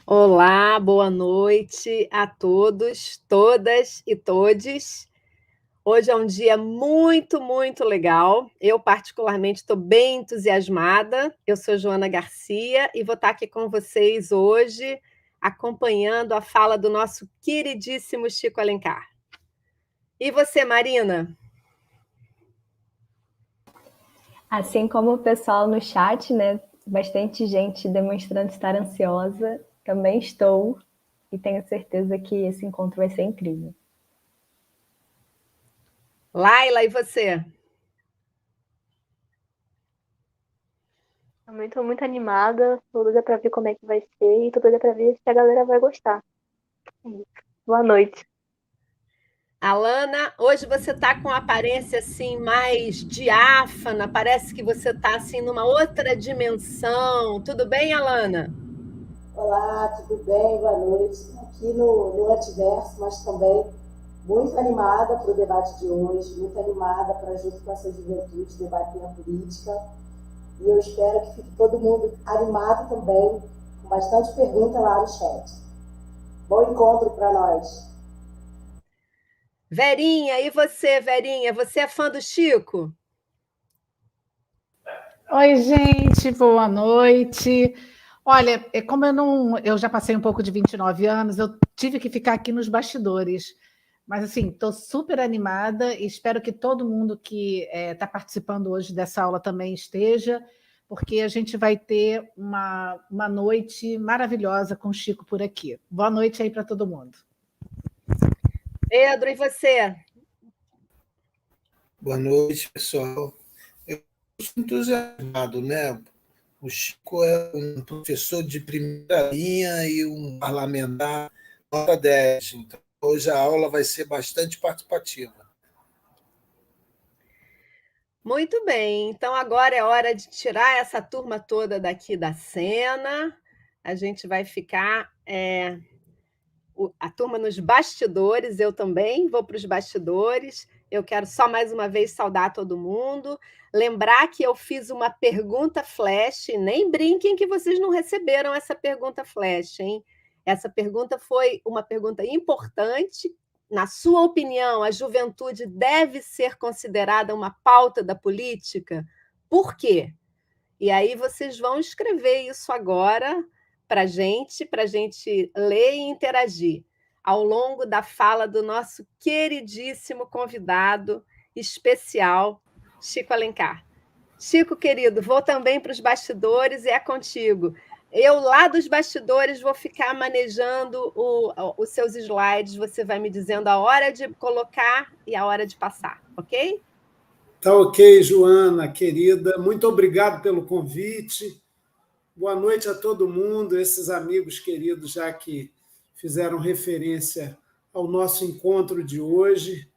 Olá, boa noite a todos, todas e todes. Hoje é um dia muito, muito legal. Eu, particularmente, estou bem entusiasmada. Eu sou Joana Garcia e vou estar aqui com vocês hoje, acompanhando a fala do nosso queridíssimo Chico Alencar. E você, Marina? Assim como o pessoal no chat, né? Bastante gente demonstrando estar ansiosa. Também estou e tenho certeza que esse encontro vai ser incrível. Laila, e você? Também tô muito animada, tô doida pra ver como é que vai ser e tô doida pra ver se a galera vai gostar. Boa noite. Alana, hoje você está com aparência assim mais diáfana, parece que você está assim numa outra dimensão. Tudo bem, Alana? Olá, tudo bem? Boa noite. Aqui no Antiverso, mas também muito animada para o debate de hoje, muito animada para, junto com essa juventude, debater a política. E eu espero que fique todo mundo animado também, com bastante pergunta lá no chat. Bom encontro para nós. Verinha, e você, Verinha? Você é fã do Chico? Oi, gente, boa noite. Olha, como eu já passei um pouco de 29 anos, eu tive que ficar aqui nos bastidores. Mas assim, estou super animada e espero que todo mundo que está participando hoje dessa aula também esteja, porque a gente vai ter uma noite maravilhosa com o Chico por aqui. Boa noite aí para todo mundo. Pedro, e você? Boa noite, pessoal. Eu estou entusiasmado, né? O Chico é um professor de primeira linha e um parlamentar nota 10. Então, hoje a aula vai ser bastante participativa. Muito bem, então agora é hora de tirar essa turma toda daqui da cena. A gente vai ficar a turma nos bastidores, eu também vou para os bastidores. Eu quero só mais uma vez saudar todo mundo. Lembrar que eu fiz uma pergunta flash, nem brinquem que vocês não receberam essa pergunta flash, hein? Essa pergunta foi uma pergunta importante. Na sua opinião, a juventude deve ser considerada uma pauta da política? Por quê? E aí vocês vão escrever isso agora para a gente ler e interagir ao longo da fala do nosso queridíssimo convidado especial, Chico Alencar. Chico, querido, vou também para os bastidores e é contigo. Eu, lá dos bastidores, vou ficar manejando os seus slides, você vai me dizendo a hora de colocar e a hora de passar, ok? Tá ok, Joana, querida. Muito obrigado pelo convite. Boa noite a todo mundo, esses amigos queridos já que fizeram referência ao nosso encontro de hoje.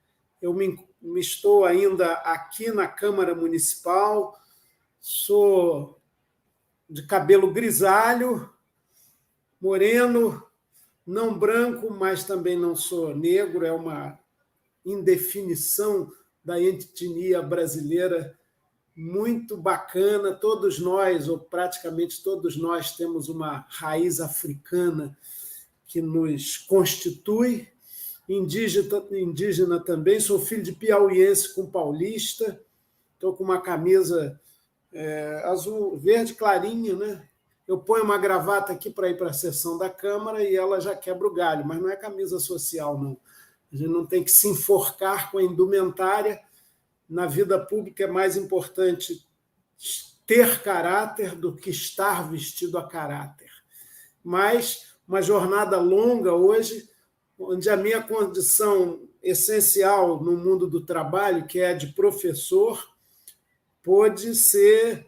Eu me estou ainda aqui na Câmara Municipal, sou de cabelo grisalho, moreno, não branco, mas também não sou negro, é uma indefinição da etnia brasileira muito bacana. Todos nós, ou praticamente todos nós, temos uma raiz africana que nos constitui. Indígena também, sou filho de piauiense com paulista, estou com uma camisa azul, verde clarinha, né? Eu ponho uma gravata aqui para ir para a sessão da Câmara e ela já quebra o galho, mas não é camisa social, não. A gente não tem que se enforcar com a indumentária. Na vida pública é mais importante ter caráter do que estar vestido a caráter. Mas uma jornada longa hoje, onde a minha condição essencial no mundo do trabalho, que é de professor, pôde ser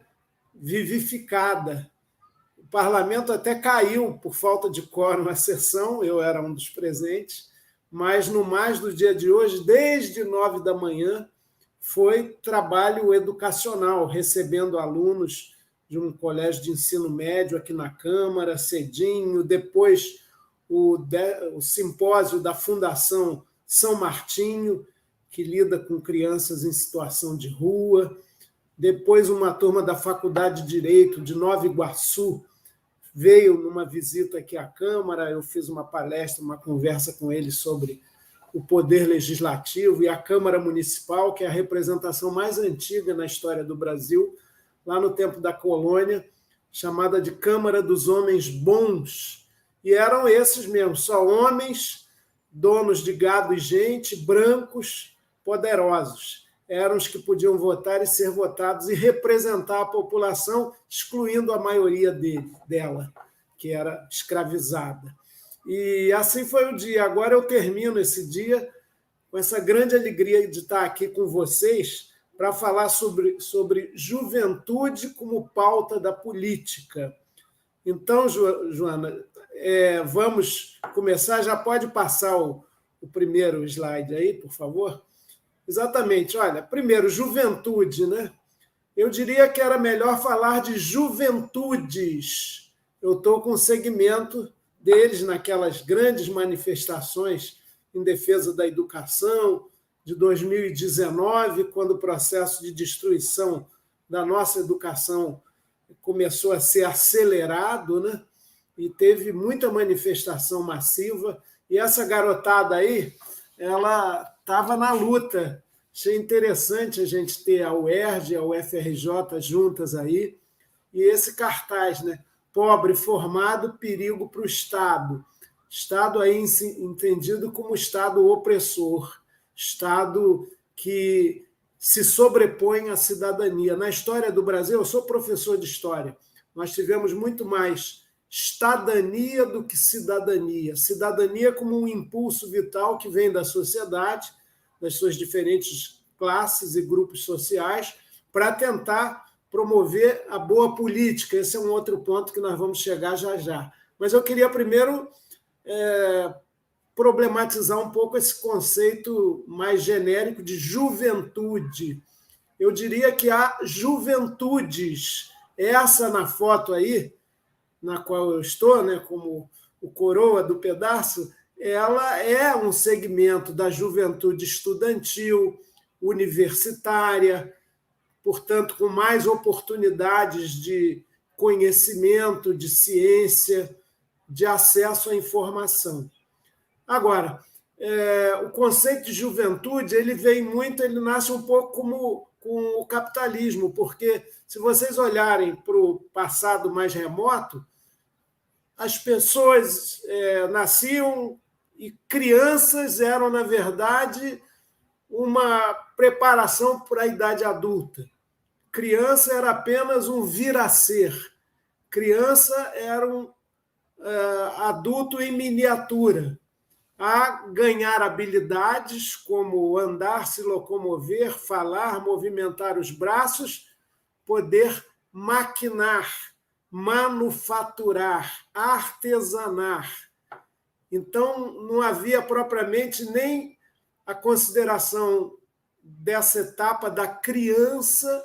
vivificada. O parlamento até caiu por falta de quórum na sessão, eu era um dos presentes, mas no mais do dia de hoje, desde 9 da manhã, foi trabalho educacional, recebendo alunos de um colégio de ensino médio aqui na Câmara, cedinho, depois o simpósio da Fundação São Martinho, que lida com crianças em situação de rua, depois uma turma da Faculdade de Direito de Nova Iguaçu, veio numa visita aqui à Câmara, eu fiz uma palestra, uma conversa com ele sobre o poder legislativo e a Câmara Municipal, que é a representação mais antiga na história do Brasil, lá no tempo da colônia, chamada de Câmara dos Homens Bons. E eram esses mesmo, só homens, donos de gado e gente, brancos, poderosos. Eram os que podiam votar e ser votados e representar a população, excluindo a maioria dela, que era escravizada. E assim foi o dia. Agora eu termino esse dia com essa grande alegria de estar aqui com vocês para falar sobre juventude como pauta da política. Então, Joana, vamos começar. Já pode passar o primeiro slide aí, por favor? Exatamente. Olha, primeiro, juventude, né? Eu diria que era melhor falar de juventudes. Eu estou com o segmento deles naquelas grandes manifestações em defesa da educação de 2019, quando o processo de destruição da nossa educação começou a ser acelerado, né? E teve muita manifestação massiva, e essa garotada aí, ela estava na luta. Achei interessante a gente ter a UERJ e a UFRJ juntas aí, e esse cartaz, né? Pobre formado, perigo para o Estado. Estado aí entendido como Estado opressor, Estado que se sobrepõe à cidadania. Na história do Brasil, eu sou professor de história, nós tivemos muito mais estadania do que cidadania. Cidadania como um impulso vital que vem da sociedade, das suas diferentes classes e grupos sociais, para tentar promover a boa política. Esse é um outro ponto que nós vamos chegar já já. Mas eu queria primeiro problematizar um pouco esse conceito mais genérico de juventude. Eu diria que há juventudes. Essa na foto aí, na qual eu estou, né, como o coroa do pedaço, ela é um segmento da juventude estudantil, universitária, portanto, com mais oportunidades de conhecimento, de ciência, de acesso à informação. Agora, o conceito de juventude ele nasce um pouco como com o capitalismo, porque se vocês olharem para o passado mais remoto, as pessoas nasciam e crianças eram, na verdade, uma preparação para a idade adulta. Criança era apenas um vir a ser. Criança era um adulto em miniatura, a ganhar habilidades como andar, se locomover, falar, movimentar os braços, poder maquinar, manufaturar, artesanar. Então, não havia propriamente nem a consideração dessa etapa da criança,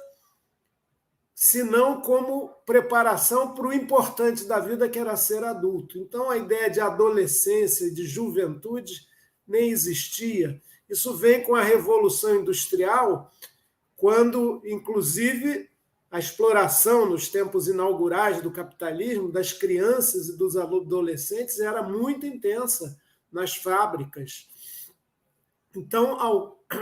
senão como preparação para o importante da vida, que era ser adulto. Então, a ideia de adolescência e de juventude nem existia. Isso vem com a Revolução Industrial, quando, inclusive, a exploração nos tempos inaugurais do capitalismo das crianças e dos adolescentes era muito intensa nas fábricas. Então,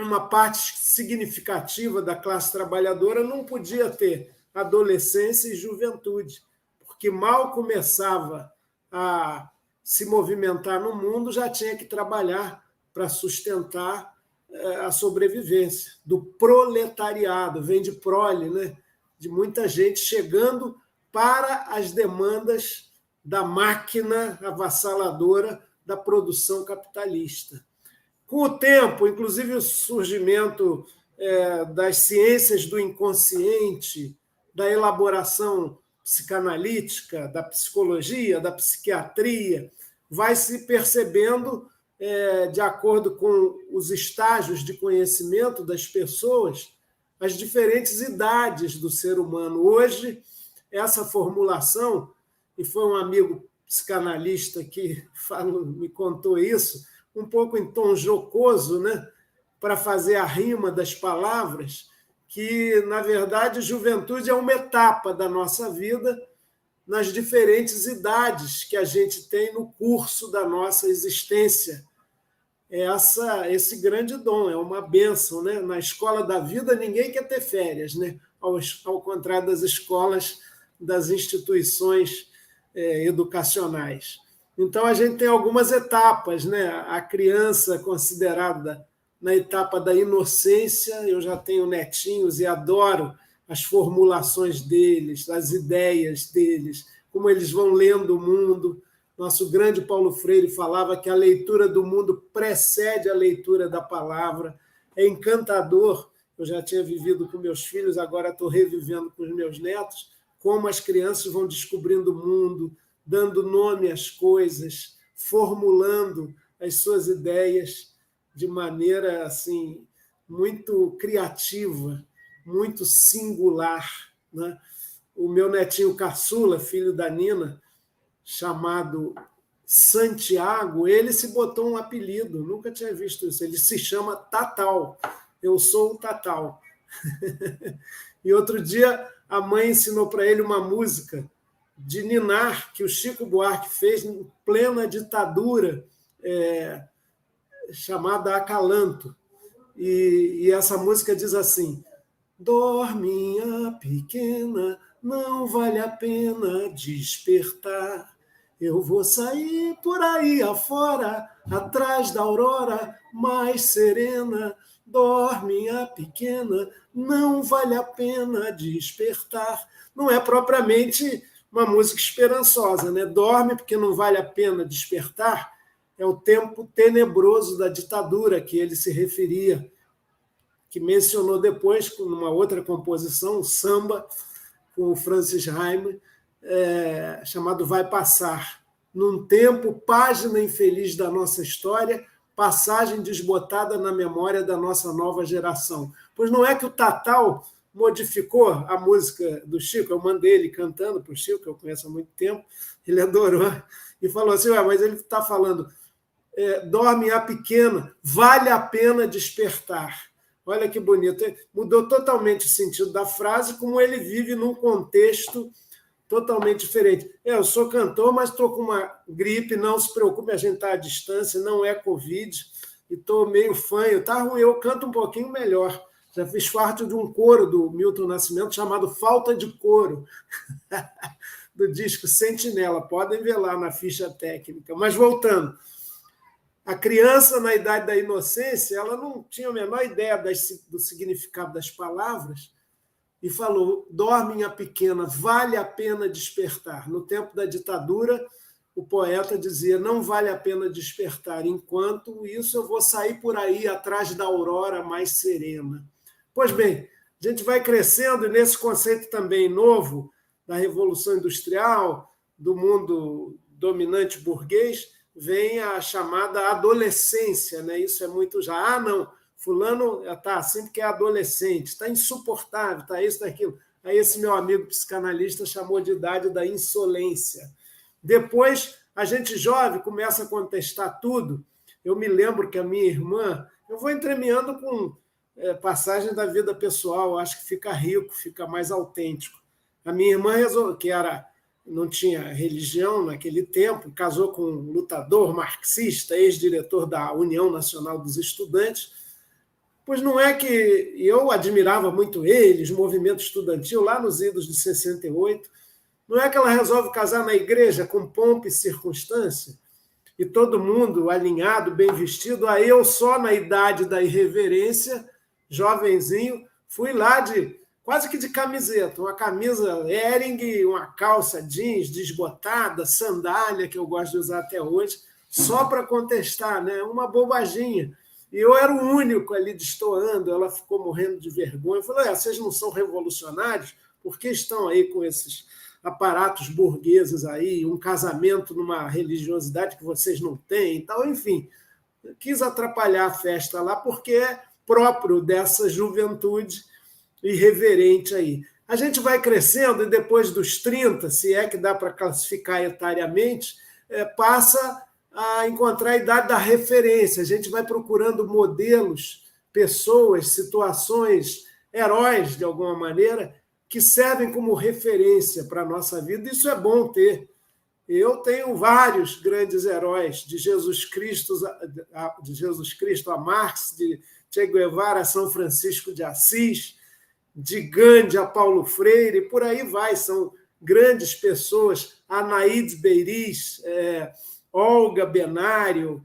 uma parte significativa da classe trabalhadora não podia ter adolescência e juventude, porque mal começava a se movimentar no mundo, já tinha que trabalhar para sustentar a sobrevivência do proletariado, vem de prole, né? De muita gente chegando para as demandas da máquina avassaladora da produção capitalista. Com o tempo, inclusive o surgimento das ciências do inconsciente, da elaboração psicanalítica, da psicologia, da psiquiatria, vai se percebendo, de acordo com os estágios de conhecimento das pessoas, as diferentes idades do ser humano. Hoje, essa formulação, e foi um amigo psicanalista que me contou isso, um pouco em tom jocoso, né, para fazer a rima das palavras, que, na verdade, juventude é uma etapa da nossa vida nas diferentes idades que a gente tem no curso da nossa existência. Esse grande dom, é uma bênção, né? Na escola da vida, ninguém quer ter férias, né? Ao contrário das escolas, das instituições educacionais. Então, a gente tem algumas etapas, né? A criança considerada na etapa da inocência, eu já tenho netinhos e adoro as formulações deles, as ideias deles, como eles vão lendo o mundo. Nosso grande Paulo Freire falava que a leitura do mundo precede a leitura da palavra. É encantador, eu já tinha vivido com meus filhos, agora estou revivendo com os meus netos, como as crianças vão descobrindo o mundo, dando nome às coisas, formulando as suas ideias de maneira assim muito criativa, muito singular, né? O meu netinho caçula, filho da Nina, chamado Santiago, ele se botou um apelido, nunca tinha visto isso, ele se chama Tatal, eu sou o Tatal. E outro dia a mãe ensinou para ele uma música de ninar que o Chico Buarque fez em plena ditadura, chamada Acalanto. E essa música diz assim: dorminha pequena, não vale a pena despertar. Eu vou sair por aí afora, atrás da aurora mais serena. Dorminha pequena, não vale a pena despertar. Não é propriamente uma música esperançosa, né? Dorme porque não vale a pena despertar. É o tempo tenebroso da ditadura que ele se referia, que mencionou depois, numa outra composição, um samba com o Francis Raime, chamado Vai Passar. Num tempo, página infeliz da nossa história, passagem desbotada na memória da nossa nova geração. Pois não é que o Tatal modificou a música do Chico, eu mandei ele cantando para o Chico, que eu conheço há muito tempo, ele adorou, e falou assim, mas ele está falando, dorme a pequena, vale a pena despertar. Olha que bonito, mudou totalmente o sentido da frase, como ele vive num contexto totalmente diferente. Eu sou cantor, mas estou com uma gripe, não se preocupe, a gente está à distância, não é Covid, e estou meio fanho, tá ruim, eu canto um pouquinho melhor. Já fiz parte de um coro do Milton Nascimento chamado Falta de Coro, do disco Sentinela, podem ver lá na ficha técnica. Mas voltando, a criança, na idade da inocência, ela não tinha a menor ideia do significado das palavras e falou, dorme a pequena, vale a pena despertar. No tempo da ditadura, o poeta dizia, não vale a pena despertar, enquanto isso eu vou sair por aí atrás da aurora mais serena. Pois bem, a gente vai crescendo e nesse conceito também novo da Revolução Industrial, do mundo dominante burguês, vem a chamada adolescência, né? Isso é muito já. Não, fulano está assim porque é adolescente, está insuportável, está isso, está aquilo. Aí esse meu amigo psicanalista chamou de idade da insolência. Depois, a gente jovem começa a contestar tudo. Eu me lembro que a minha irmã... Eu vou entremeando com passagem da vida pessoal, acho que fica rico, fica mais autêntico. A minha irmã, que não tinha religião naquele tempo, casou com um lutador marxista, ex-diretor da União Nacional dos Estudantes, pois não é que eu admirava muito eles, movimento estudantil, lá nos idos de 68, não é que ela resolve casar na igreja com pompa e circunstância, e todo mundo alinhado, bem vestido, aí eu só na idade da irreverência, jovenzinho, fui lá quase que de camiseta, uma camisa Hering, uma calça jeans desbotada, sandália, que eu gosto de usar até hoje, só para contestar, né? Uma bobaginha. E eu era o único ali destoando, ela ficou morrendo de vergonha. Eu falei, vocês não são revolucionários? Por que estão aí com esses aparatos burgueses aí, um casamento numa religiosidade que vocês não têm e tal? Enfim, quis atrapalhar a festa lá, porque é próprio dessa juventude irreverente aí. A gente vai crescendo e depois dos 30, se é que dá para classificar etariamente, passa a encontrar a idade da referência. A gente vai procurando modelos, pessoas, situações, heróis, de alguma maneira, que servem como referência para a nossa vida. Isso é bom ter. Eu tenho vários grandes heróis, de Jesus Cristo a Marx, de Che Guevara a São Francisco de Assis, de Gandhi a Paulo Freire, por aí vai, são grandes pessoas, Anaídes Beiriz, Olga Benário,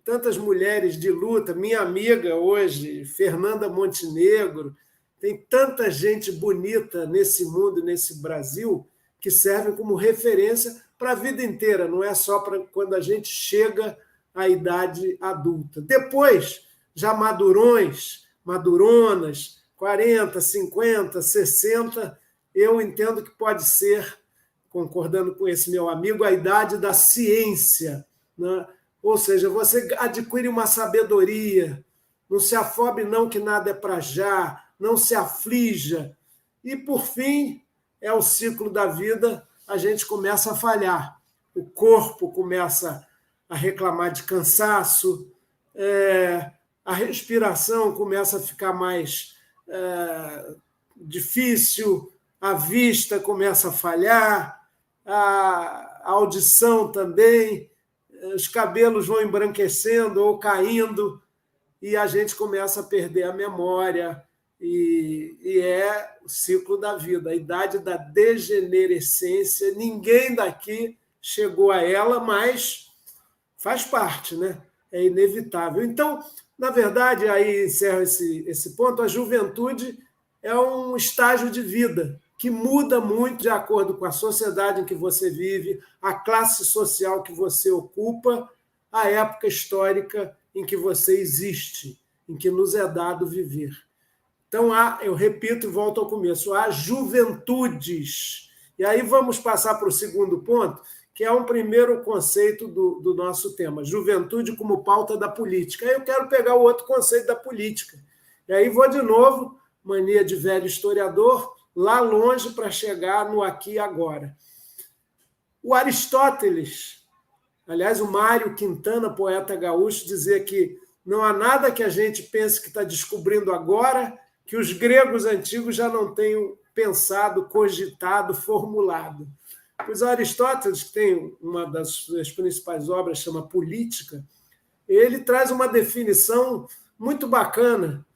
tantas mulheres de luta, minha amiga hoje, Fernanda Montenegro, tem tanta gente bonita nesse mundo, nesse Brasil, que servem como referência para a vida inteira, não é só para quando a gente chega à idade adulta. Depois, já madurões, maduronas, 40, 50, 60, eu entendo que pode ser, concordando com esse meu amigo, a idade da ciência, né? Ou seja, você adquire uma sabedoria, não se afobe não que nada é para já, não se aflija. E, por fim, é o ciclo da vida, a gente começa a falhar. O corpo começa a reclamar de cansaço, a respiração começa a ficar mais difícil, a vista começa a falhar, a audição também, os cabelos vão embranquecendo ou caindo, e a gente começa a perder a memória, e é o ciclo da vida, a idade da degenerescência. Ninguém daqui chegou a ela, mas faz parte, né? É inevitável. Então, na verdade, aí encerro esse ponto, a juventude é um estágio de vida que muda muito de acordo com a sociedade em que você vive, a classe social que você ocupa, a época histórica em que você existe, em que nos é dado viver. Então, eu repito e volto ao começo, há juventudes. E aí vamos passar para o segundo ponto, que é um primeiro conceito do nosso tema, juventude como pauta da política. Aí eu quero pegar o outro conceito da política. E aí vou de novo, mania de velho historiador, lá longe para chegar no aqui e agora. O Aristóteles, aliás, o Mário Quintana, poeta gaúcho, dizia que não há nada que a gente pense que está descobrindo agora que os gregos antigos já não tenham pensado, cogitado, formulado. Pois Aristóteles, que tem uma das suas principais obras, chama Política, ele traz uma definição muito bacana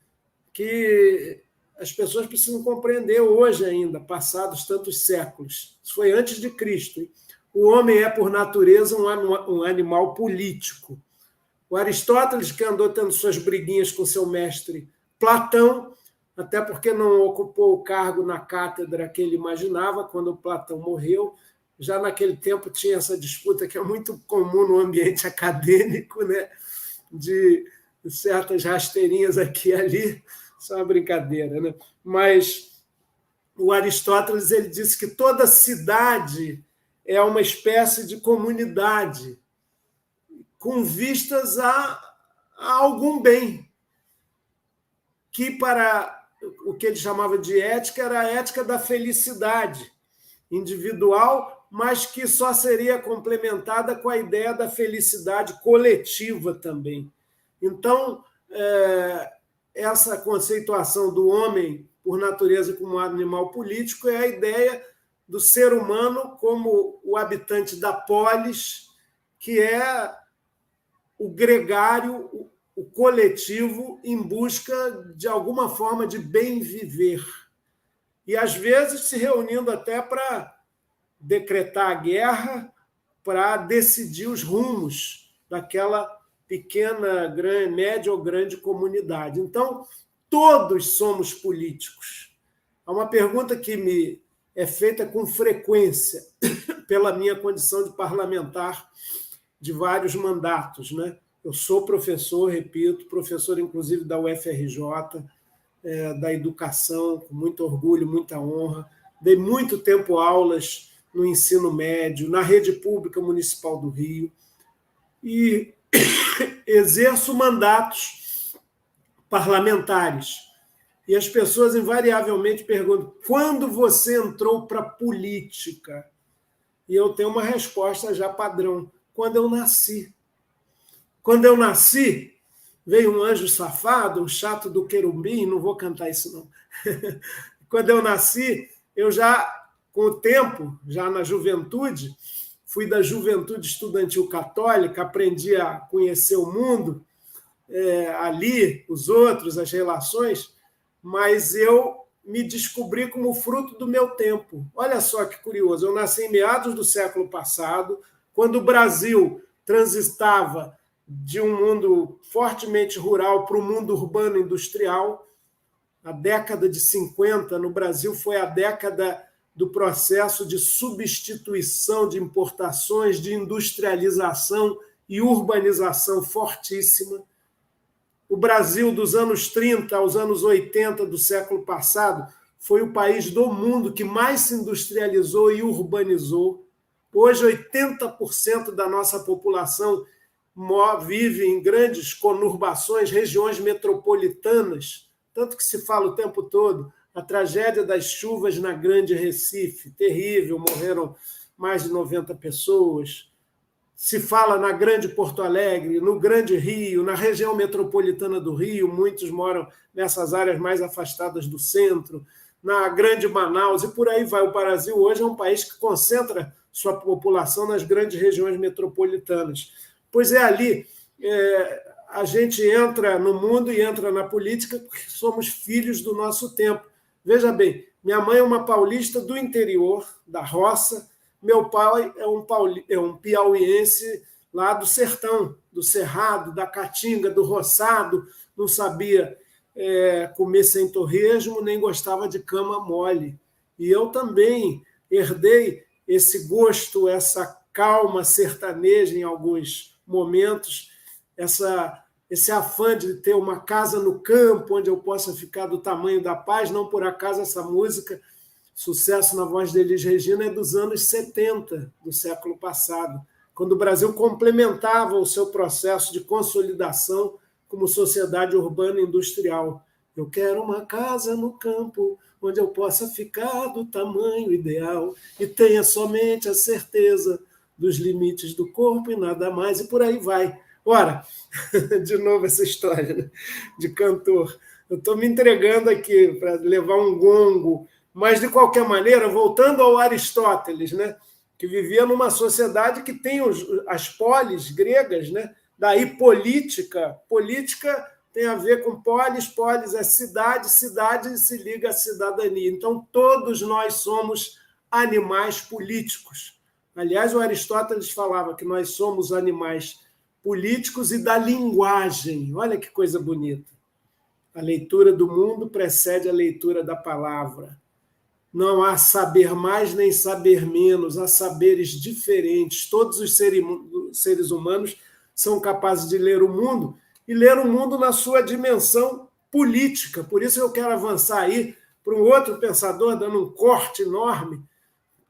que as pessoas precisam compreender hoje ainda, passados tantos séculos. Isso foi antes de Cristo. O homem é, por natureza, um animal político. O Aristóteles, que andou tendo suas briguinhas com seu mestre Platão, até porque não ocupou o cargo na cátedra que ele imaginava quando Platão morreu, já naquele tempo tinha essa disputa que é muito comum no ambiente acadêmico, né? De certas rasteirinhas aqui e ali, isso é uma brincadeira, né? Mas o Aristóteles ele disse que toda cidade é uma espécie de comunidade com vistas a algum bem, que para o que ele chamava de ética era a ética da felicidade individual, mas que só seria complementada com a ideia da felicidade coletiva também. Então, essa conceituação do homem, por natureza, como animal político, é a ideia do ser humano como o habitante da polis, que é o gregário, o coletivo, em busca de alguma forma de bem viver. E, às vezes, se reunindo até para decretar a guerra, para decidir os rumos daquela pequena, grande, média ou grande comunidade. Então, todos somos políticos. Há uma pergunta que me é feita com frequência pela minha condição de parlamentar de vários mandatos, né? Eu sou professor, repito, professor inclusive da UFRJ, da educação, com muito orgulho, muita honra. Dei muito tempo aulas no ensino médio, na rede pública municipal do Rio, e exerço mandatos parlamentares. E as pessoas invariavelmente perguntam: quando você entrou para a política? E eu tenho uma resposta já padrão: quando eu nasci. Quando eu nasci, veio um anjo safado, um chato do querubim, não vou cantar isso não. quando eu nasci, eu já, com o tempo, já na juventude, fui da juventude estudantil católica, aprendi a conhecer o mundo, ali, os outros, as relações, mas eu me descobri como fruto do meu tempo. Olha só que curioso, eu nasci em meados do século passado, quando o Brasil transitava de um mundo fortemente rural para o mundo urbano industrial. A década de 50 no Brasil foi a década do processo de substituição de importações, de industrialização e urbanização fortíssima. O Brasil, dos anos 30 aos anos 80 do século passado, foi o país do mundo que mais se industrializou e urbanizou. Hoje, 80% da nossa população vive em grandes conurbações, regiões metropolitanas, tanto que se fala o tempo todo a tragédia das chuvas na Grande Recife, terrível, morreram mais de 90 pessoas. Se fala na Grande Porto Alegre, no Grande Rio, na região metropolitana do Rio, muitos moram nessas áreas mais afastadas do centro, na Grande Manaus, e por aí vai. O Brasil hoje é um país que concentra sua população nas grandes regiões metropolitanas. Pois é ali, a gente entra no mundo e entra na política porque somos filhos do nosso tempo. Veja bem, minha mãe é uma paulista do interior, da roça, meu pai é um piauiense lá do sertão, do Cerrado, da Caatinga, do Roçado, não sabia comer sem torresmo, nem gostava de cama mole. E eu também herdei esse gosto, essa calma sertaneja em alguns momentos, esse afã de ter uma casa no campo, onde eu possa ficar do tamanho da paz. Não por acaso essa música, Sucesso na Voz de Elis Regina, é dos anos 70 do século passado, quando o Brasil complementava o seu processo de consolidação como sociedade urbana e industrial. Eu quero uma casa no campo, onde eu possa ficar do tamanho ideal e tenha somente a certeza dos limites do corpo e nada mais, e por aí vai. Ora, de novo essa história, né, de cantor. Eu estou me entregando aqui para levar um gongo, mas, de qualquer maneira, voltando ao Aristóteles, né, que vivia numa sociedade que tem as polis gregas, né, daí política. Política tem a ver com polis, polis é cidade, cidade se liga à cidadania. Então, todos nós somos animais políticos. Aliás, o Aristóteles falava que nós somos animais políticos e da linguagem. Olha que coisa bonita. A leitura do mundo precede a leitura da palavra. Não há saber mais nem saber menos, há saberes diferentes. Todos os seres humanos são capazes de ler o mundo e ler o mundo na sua dimensão política. Por isso eu quero avançar aí para um outro pensador, dando um corte enorme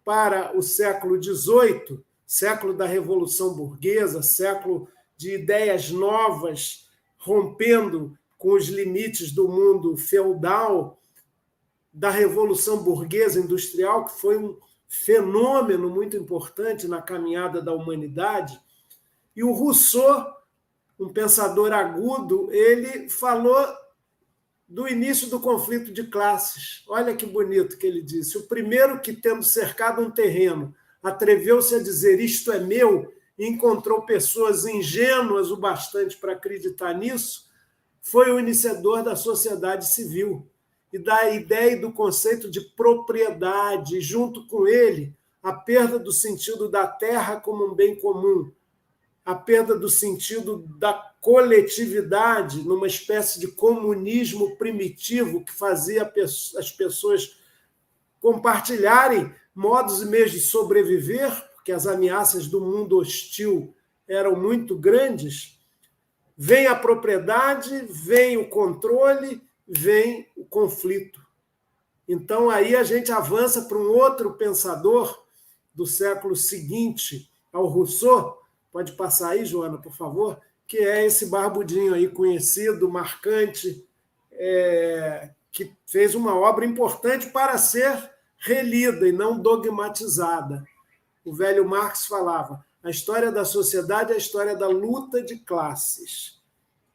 para o século XVIII, século da Revolução Burguesa, século de ideias novas, rompendo com os limites do mundo feudal, da Revolução Burguesa Industrial, que foi um fenômeno muito importante na caminhada da humanidade. E o Rousseau, um pensador agudo, ele falou do início do conflito de classes. Olha que bonito que ele disse. O primeiro que, tendo cercado um terreno, atreveu-se a dizer isto é meu, e encontrou pessoas ingênuas o bastante para acreditar nisso, foi o iniciador da sociedade civil e da ideia e do conceito de propriedade, junto com ele, a perda do sentido da terra como um bem comum, a perda do sentido da coletividade numa espécie de comunismo primitivo que fazia as pessoas compartilharem modos e meios de sobreviver, porque as ameaças do mundo hostil eram muito grandes. Vem a propriedade, vem o controle, vem o conflito. Então, aí a gente avança para um outro pensador do século seguinte ao Rousseau. Pode passar aí, Joana, por favor, que é esse barbudinho aí conhecido, marcante, que fez uma obra importante para ser relida e não dogmatizada. O velho Marx falava: a história da sociedade é a história da luta de classes.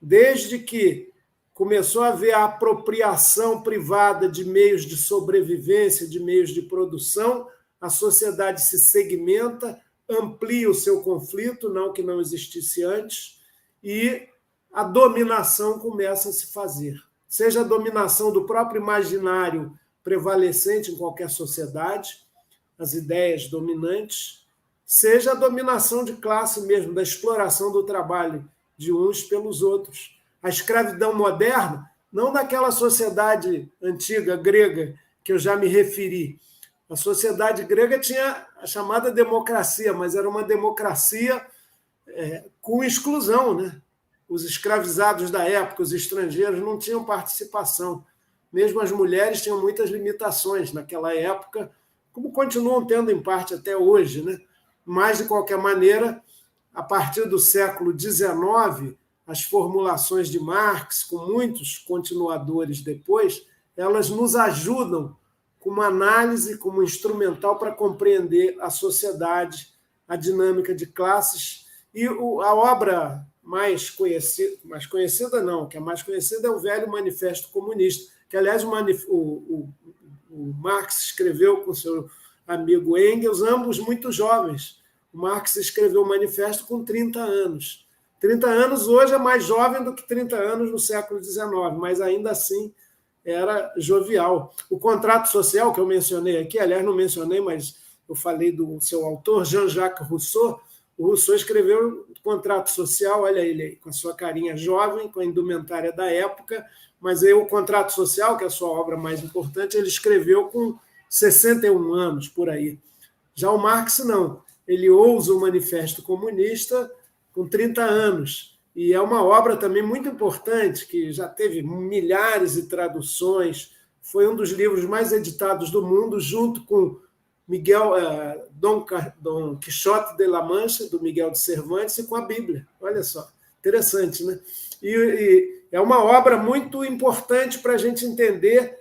Desde que começou a haver a apropriação privada de meios de sobrevivência, de meios de produção, a sociedade se segmenta, amplia o seu conflito, não que não existisse antes, e a dominação começa a se fazer. Seja a dominação do próprio imaginário prevalecente em qualquer sociedade, as ideias dominantes, seja a dominação de classe mesmo, da exploração do trabalho de uns pelos outros. A escravidão moderna, não daquela sociedade antiga grega que eu já me referi. A sociedade grega tinha a chamada democracia, mas era uma democracia com exclusão, né? Os escravizados da época, os estrangeiros, não tinham participação. Mesmo as mulheres tinham muitas limitações naquela época, como continuam tendo em parte até hoje, né? Mas, de qualquer maneira, a partir do século XIX, as formulações de Marx, com muitos continuadores depois, elas nos ajudam com uma análise, como instrumental para compreender a sociedade, a dinâmica de classes. E a obra mais conhecida não, que a mais conhecida é o velho Manifesto Comunista, que, aliás, o Marx escreveu com seu amigo Engels, ambos muito jovens. O Marx escreveu o manifesto com 30 anos. 30 anos hoje é mais jovem do que 30 anos no século XIX, mas ainda assim era jovial. O contrato social, que eu mencionei aqui, aliás, não mencionei, mas eu falei do seu autor, Jean-Jacques Rousseau. O Rousseau escreveu o contrato social, olha ele aí, com a sua carinha jovem, com a indumentária da época, mas aí o contrato social, que é a sua obra mais importante, ele escreveu com 61 anos, por aí. Já o Marx, não. Ele ousa o Manifesto Comunista com 30 anos. E é uma obra também muito importante, que já teve milhares de traduções, foi um dos livros mais editados do mundo, junto com Dom Quixote de la Mancha, do Miguel de Cervantes, e com a Bíblia. Olha só, interessante, né? E é uma obra muito importante para a gente entender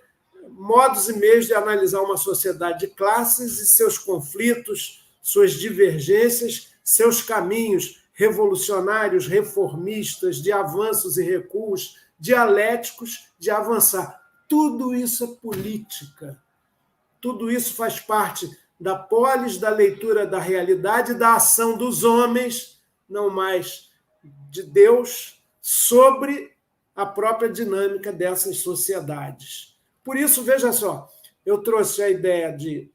modos e meios de analisar uma sociedade de classes e seus conflitos, suas divergências, seus caminhos revolucionários, reformistas, de avanços e recuos, dialéticos de avançar. Tudo isso é política. Tudo isso faz parte da polis, da leitura da realidade, da ação dos homens, não mais de Deus, sobre a própria dinâmica dessas sociedades. Por isso, veja só, eu trouxe a ideia de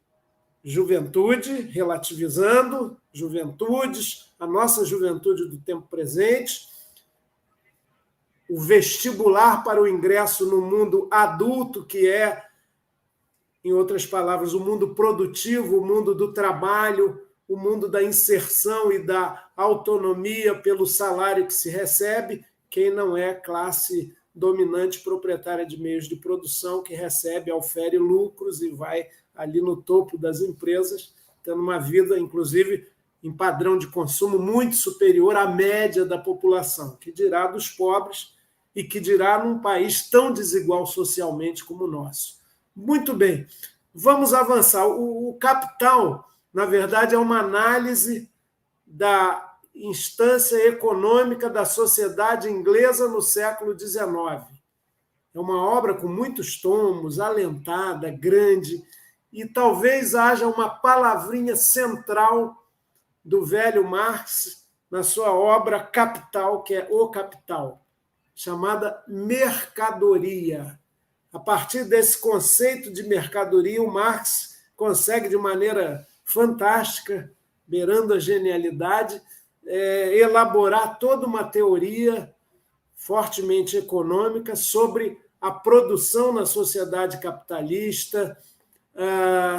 juventude, relativizando juventudes, a nossa juventude do tempo presente, o vestibular para o ingresso no mundo adulto, que é, em outras palavras, o mundo produtivo, o mundo do trabalho, o mundo da inserção e da autonomia pelo salário que se recebe, quem não é classe dominante proprietária de meios de produção, que recebe, aufere lucros e vai ali no topo das empresas, tendo uma vida, inclusive, em padrão de consumo muito superior à média da população, que dirá dos pobres e que dirá num país tão desigual socialmente como o nosso. Muito bem, vamos avançar. O Capital, na verdade, é uma análise da instância econômica da sociedade inglesa no século XIX. É uma obra com muitos tomos, alentada, grande, e talvez haja uma palavrinha central do velho Marx na sua obra Capital, que é O Capital, chamada mercadoria. A partir desse conceito de mercadoria, o Marx consegue, de maneira fantástica, beirando a genialidade, elaborar toda uma teoria fortemente econômica sobre a produção na sociedade capitalista,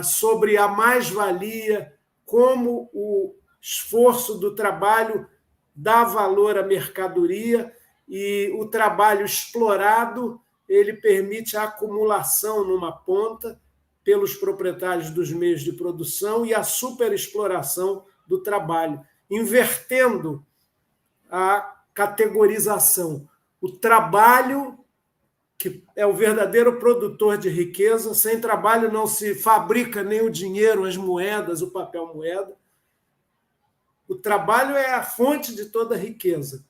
sobre a mais-valia, como o esforço do trabalho dá valor à mercadoria e o trabalho explorado ele permite a acumulação numa ponta pelos proprietários dos meios de produção e a superexploração do trabalho, invertendo a categorização. O trabalho, que é o verdadeiro produtor de riqueza, sem trabalho não se fabrica nem o dinheiro, as moedas, o papel moeda. O trabalho é a fonte de toda a riqueza,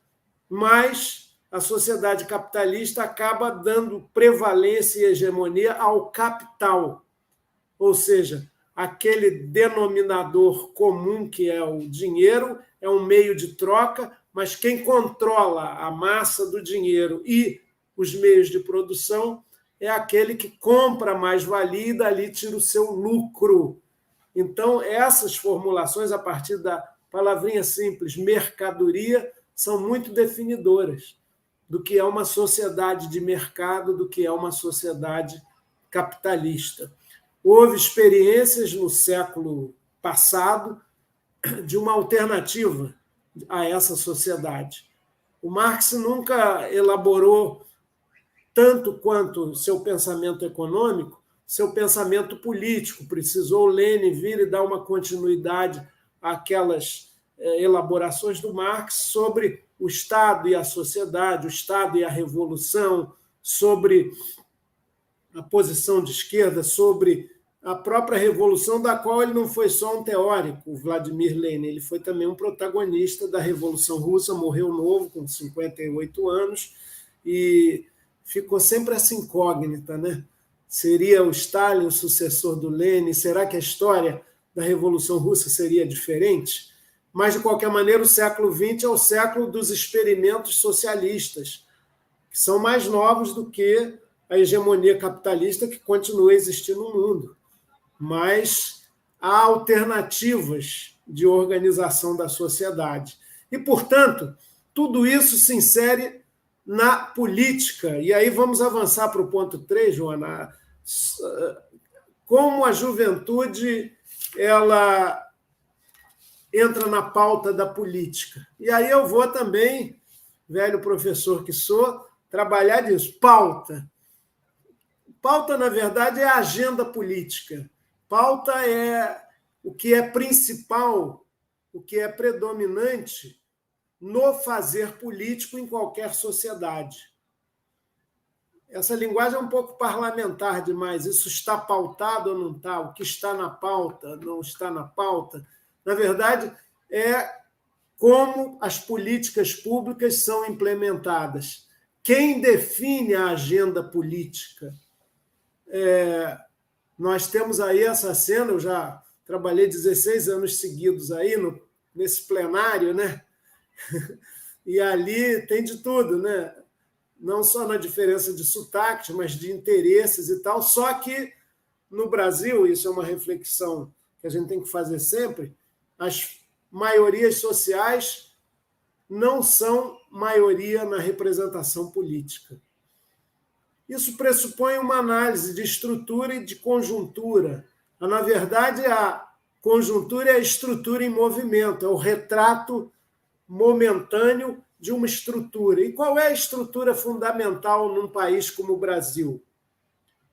mas a sociedade capitalista acaba dando prevalência e hegemonia ao capital, ou seja, aquele denominador comum que é o dinheiro, é um meio de troca, mas quem controla a massa do dinheiro e os meios de produção é aquele que compra mais-valia e dali tira o seu lucro. Então, essas formulações, a partir da palavrinha simples, mercadoria, são muito definidoras do que é uma sociedade de mercado, do que é uma sociedade capitalista. Houve experiências no século passado de uma alternativa a essa sociedade. O Marx nunca elaborou, tanto quanto seu pensamento econômico, seu pensamento político. Precisou Lênin vir e dar uma continuidade àquelas elaborações do Marx sobre o Estado e a sociedade, o Estado e a revolução, sobre a posição de esquerda, sobre a própria revolução, da qual ele não foi só um teórico, o Vladimir Lenin, ele foi também um protagonista da Revolução Russa, morreu novo, com 58 anos, e ficou sempre essa incógnita, né? Seria o Stalin o sucessor do Lenin? Será que a história da Revolução Russa seria diferente? Mas, de qualquer maneira, o século XX é o século dos experimentos socialistas, que são mais novos do que a hegemonia capitalista que continua a existir no mundo. Mas há alternativas de organização da sociedade. E, portanto, tudo isso se insere na política. E aí vamos avançar para o ponto 3, Joana. Como a juventude ela entra na pauta da política. E aí eu vou também, velho professor que sou, trabalhar disso. Pauta. Pauta, na verdade, é a agenda política. Pauta é o que é principal, o que é predominante no fazer político em qualquer sociedade. Essa linguagem é um pouco parlamentar demais. Isso está pautado ou não está? O que está na pauta, não está na pauta? Na verdade, é como as políticas públicas são implementadas. Quem define a agenda política? Nós temos aí essa cena, eu já trabalhei 16 anos seguidos aí nesse plenário, né? E ali tem de tudo, né? Não só na diferença de sotaques, mas de interesses e tal. Só que no Brasil, isso é uma reflexão que a gente tem que fazer sempre, as maiorias sociais não são maioria na representação política. Isso pressupõe uma análise de estrutura e de conjuntura. Na verdade, a conjuntura é a estrutura em movimento, é o retrato momentâneo de uma estrutura. E qual é a estrutura fundamental num país como o Brasil?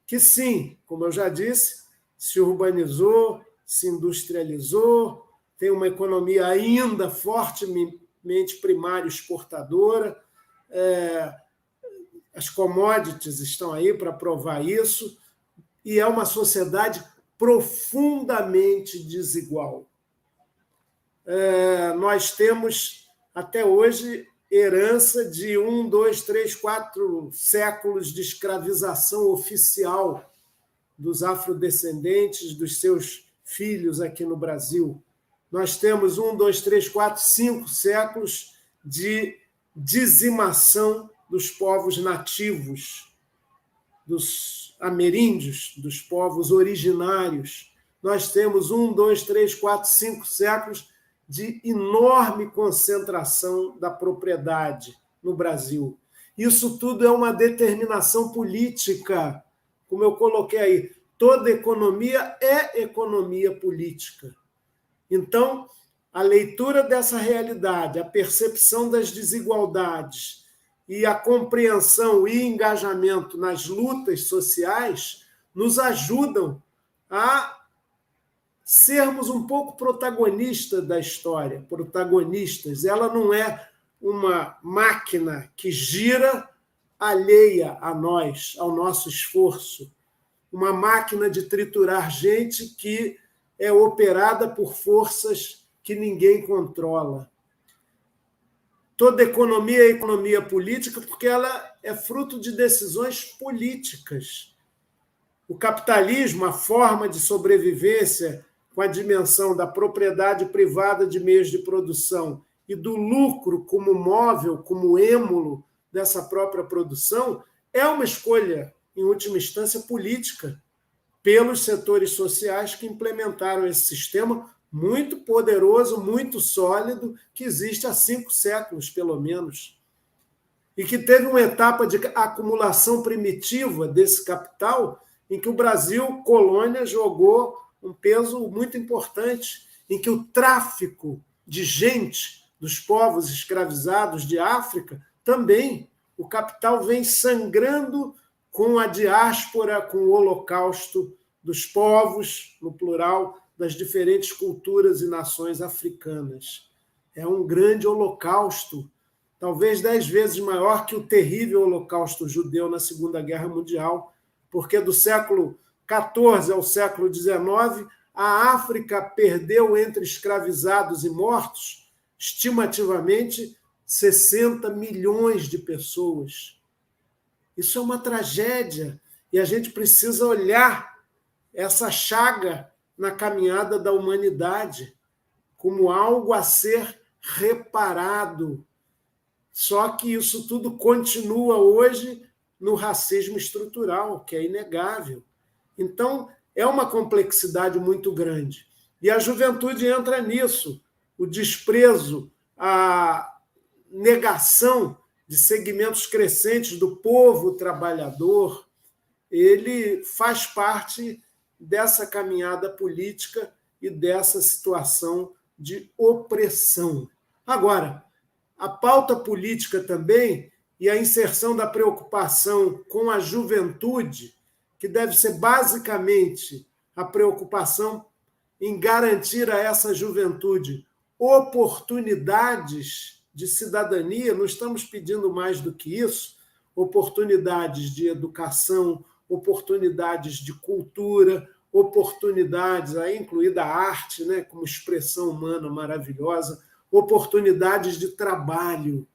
Que, sim, como eu já disse, se urbanizou, se industrializou, tem uma economia ainda fortemente primária exportadora, as commodities estão aí para provar isso, e é uma sociedade profundamente desigual. Nós temos, até hoje, herança de 1, 2, 3, 4 séculos de escravização oficial dos afrodescendentes, dos seus filhos aqui no Brasil. Nós temos 1, 2, 3, 4, 5 séculos de dizimação dos povos nativos, dos ameríndios, dos povos originários. Nós temos 1, 2, 3, 4, 5 séculos de enorme concentração da propriedade no Brasil. Isso tudo é uma determinação política, como eu coloquei aí. Toda economia é economia política. Então, a leitura dessa realidade, a percepção das desigualdades e a compreensão e engajamento nas lutas sociais nos ajudam a sermos um pouco protagonistas da história, protagonistas. Ela não é uma máquina que gira alheia a nós, ao nosso esforço, uma máquina de triturar gente que é operada por forças que ninguém controla. toda economia é economia política, porque ela é fruto de decisões políticas. O capitalismo, a forma de sobrevivência com a dimensão da propriedade privada de meios de produção e do lucro como móvel, como êmulo dessa própria produção, é uma escolha, em última instância, política, pelos setores sociais que implementaram esse sistema muito poderoso, muito sólido, que existe há 5 séculos, pelo menos, e que teve uma etapa de acumulação primitiva desse capital, em que o Brasil, colônia, jogou um peso muito importante, em que o tráfico de gente dos povos escravizados de África também, o capital vem sangrando com a diáspora, com o holocausto dos povos, no plural, das diferentes culturas e nações africanas. É um grande holocausto, talvez 10 vezes maior que o terrível holocausto judeu na Segunda Guerra Mundial, porque do século XIV ao século XIX, a África perdeu entre escravizados e mortos, estimativamente, 60 milhões de pessoas. Isso é uma tragédia, e a gente precisa olhar essa chaga na caminhada da humanidade como algo a ser reparado. Só que isso tudo continua hoje no racismo estrutural, que é inegável. Então, é uma complexidade muito grande. E a juventude entra nisso. O desprezo, a negação de segmentos crescentes do povo trabalhador, ele faz parte dessa caminhada política e dessa situação de opressão. Agora, a pauta política também e a inserção da preocupação com a juventude, que deve ser basicamente a preocupação em garantir a essa juventude oportunidades de cidadania, não estamos pedindo mais do que isso, oportunidades de educação, oportunidades de cultura, oportunidades, aí incluída a arte, né, como expressão humana maravilhosa, oportunidades de trabalho.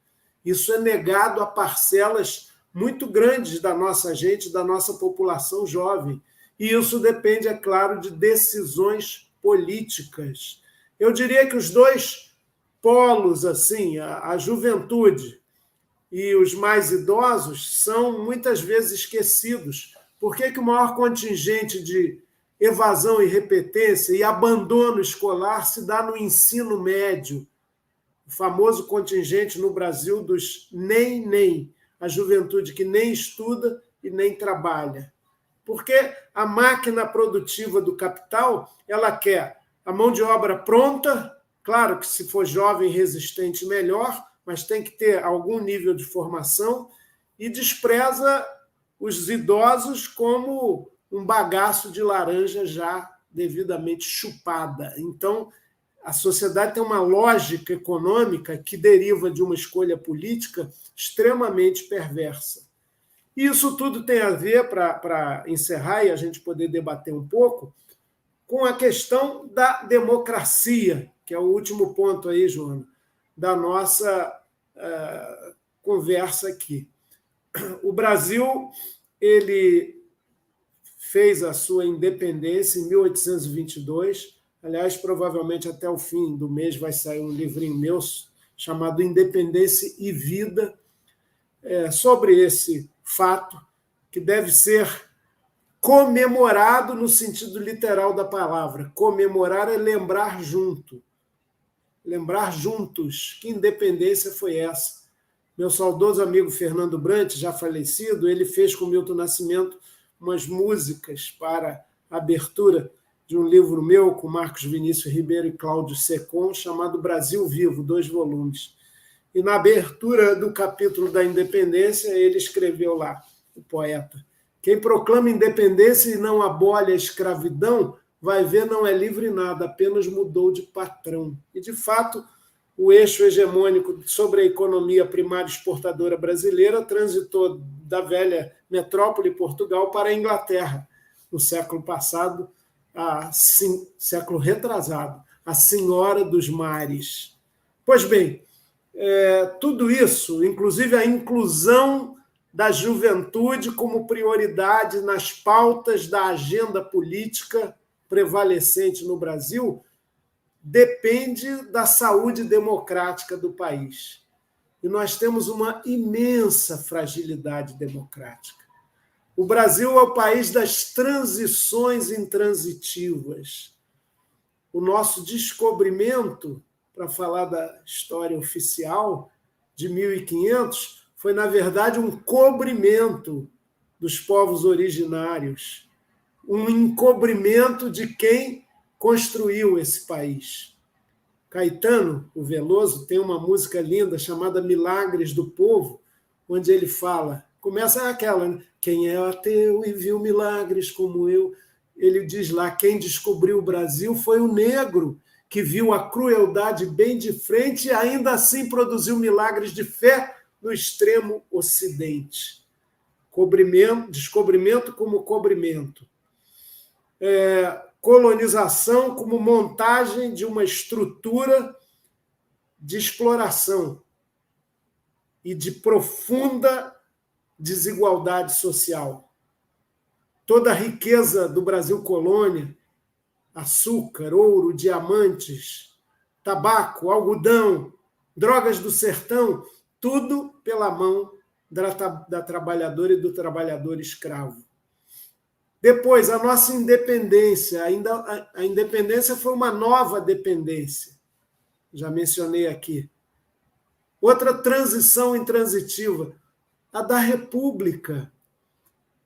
Isso é negado a parcelas muito grandes da nossa gente, da nossa população jovem. E isso depende, é claro, de decisões políticas. Eu diria que os dois polos, assim, a juventude e os mais idosos, são muitas vezes esquecidos. Por que o maior contingente de evasão e repetência e abandono escolar se dá no ensino médio? O famoso contingente no Brasil dos nem, a juventude que nem estuda e nem trabalha. Porque a máquina produtiva do capital, ela quer a mão de obra pronta, claro que se for jovem resistente, melhor, mas tem que ter algum nível de formação, e despreza os idosos como um bagaço de laranja já devidamente chupada. Então, a sociedade tem uma lógica econômica que deriva de uma escolha política extremamente perversa. E isso tudo tem a ver, para encerrar e a gente poder debater um pouco, com a questão da democracia, que é o último ponto aí, Joana, da nossa conversa aqui. O Brasil, ele fez a sua independência em 1822. Aliás, provavelmente até o fim do mês vai sair um livrinho meu chamado Independência e Vida, sobre esse fato, que deve ser comemorado no sentido literal da palavra. Comemorar é lembrar junto. Lembrar juntos. Que independência foi essa? Meu saudoso amigo Fernando Brant, já falecido, ele fez com Milton Nascimento umas músicas para a abertura de um livro meu com Marcos Vinícius Ribeiro e Cláudio Secom, chamado Brasil Vivo, 2 volumes. E na abertura do capítulo da independência, ele escreveu lá, o poeta: quem proclama independência e não abole a escravidão, vai ver, não é livre nada, apenas mudou de patrão. E, de fato, o eixo hegemônico sobre a economia primária exportadora brasileira transitou da velha metrópole Portugal para a Inglaterra, no século passado, século retrasado, a senhora dos mares. Pois bem, tudo isso, inclusive a inclusão da juventude como prioridade nas pautas da agenda política prevalecente no Brasil, depende da saúde democrática do país. E nós temos uma imensa fragilidade democrática. O Brasil é o país das transições intransitivas. O nosso descobrimento, para falar da história oficial, de 1500, foi, na verdade, um cobrimento dos povos originários, um encobrimento de quem construiu esse país. Caetano, o Veloso, tem uma música linda chamada Milagres do Povo, onde ele fala, começa aquela, né? Quem é ateu e viu milagres como eu. Ele diz lá, quem descobriu o Brasil foi o negro, que viu a crueldade bem de frente e ainda assim produziu milagres de fé no extremo ocidente. Descobrimento como cobrimento. Colonização como montagem de uma estrutura de exploração e de profunda desigualdade social. Toda a riqueza do Brasil colônia, açúcar, ouro, diamantes, tabaco, algodão, drogas do sertão, tudo pela mão da trabalhadora e do trabalhador escravo. Depois, a nossa independência. A independência foi uma nova dependência. Já mencionei aqui. Outra transição intransitiva, a da República.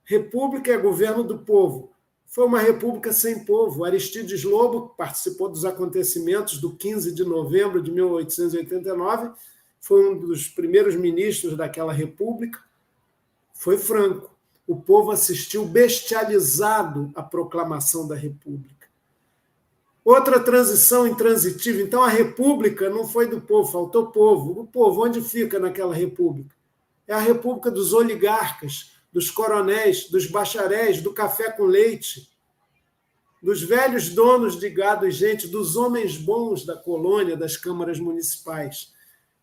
República é governo do povo. Foi uma república sem povo. Aristides Lobo participou dos acontecimentos do 15 de novembro de 1889, foi um dos primeiros ministros daquela república. Foi Franco. O povo assistiu bestializado à proclamação da República. Outra transição intransitiva. Então, a República não foi do povo, faltou povo. O povo, onde fica naquela República? É a República dos oligarcas, dos coronéis, dos bacharéis, do café com leite, dos velhos donos de gado e gente, dos homens bons da colônia, das câmaras municipais.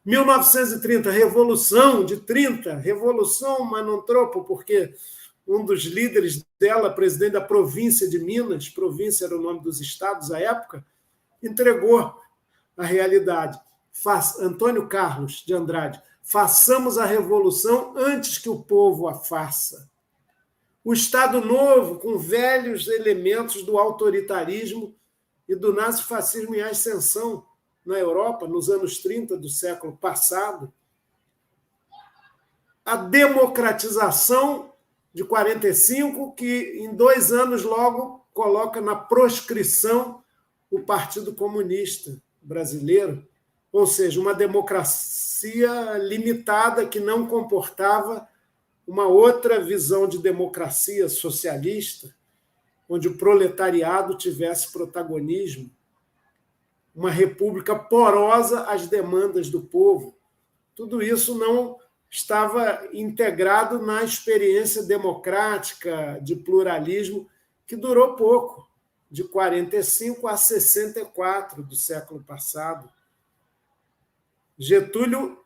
1930, Revolução de 30, Revolução Manontropo, porque um dos líderes dela, presidente da província de Minas, província era o nome dos estados à época, entregou a realidade. Antônio Carlos de Andrade, façamos a revolução antes que o povo a faça. O Estado Novo, com velhos elementos do autoritarismo e do nazifascismo em ascensão na Europa, nos anos 30 do século passado. A democratização de 45, que em 2 anos logo coloca na proscrição o Partido Comunista Brasileiro, ou seja, uma democracia limitada que não comportava uma outra visão de democracia socialista, onde o proletariado tivesse protagonismo, uma república porosa às demandas do povo. Tudo isso não estava integrado na experiência democrática de pluralismo, que durou pouco, de 45 a 64 do século passado. Getúlio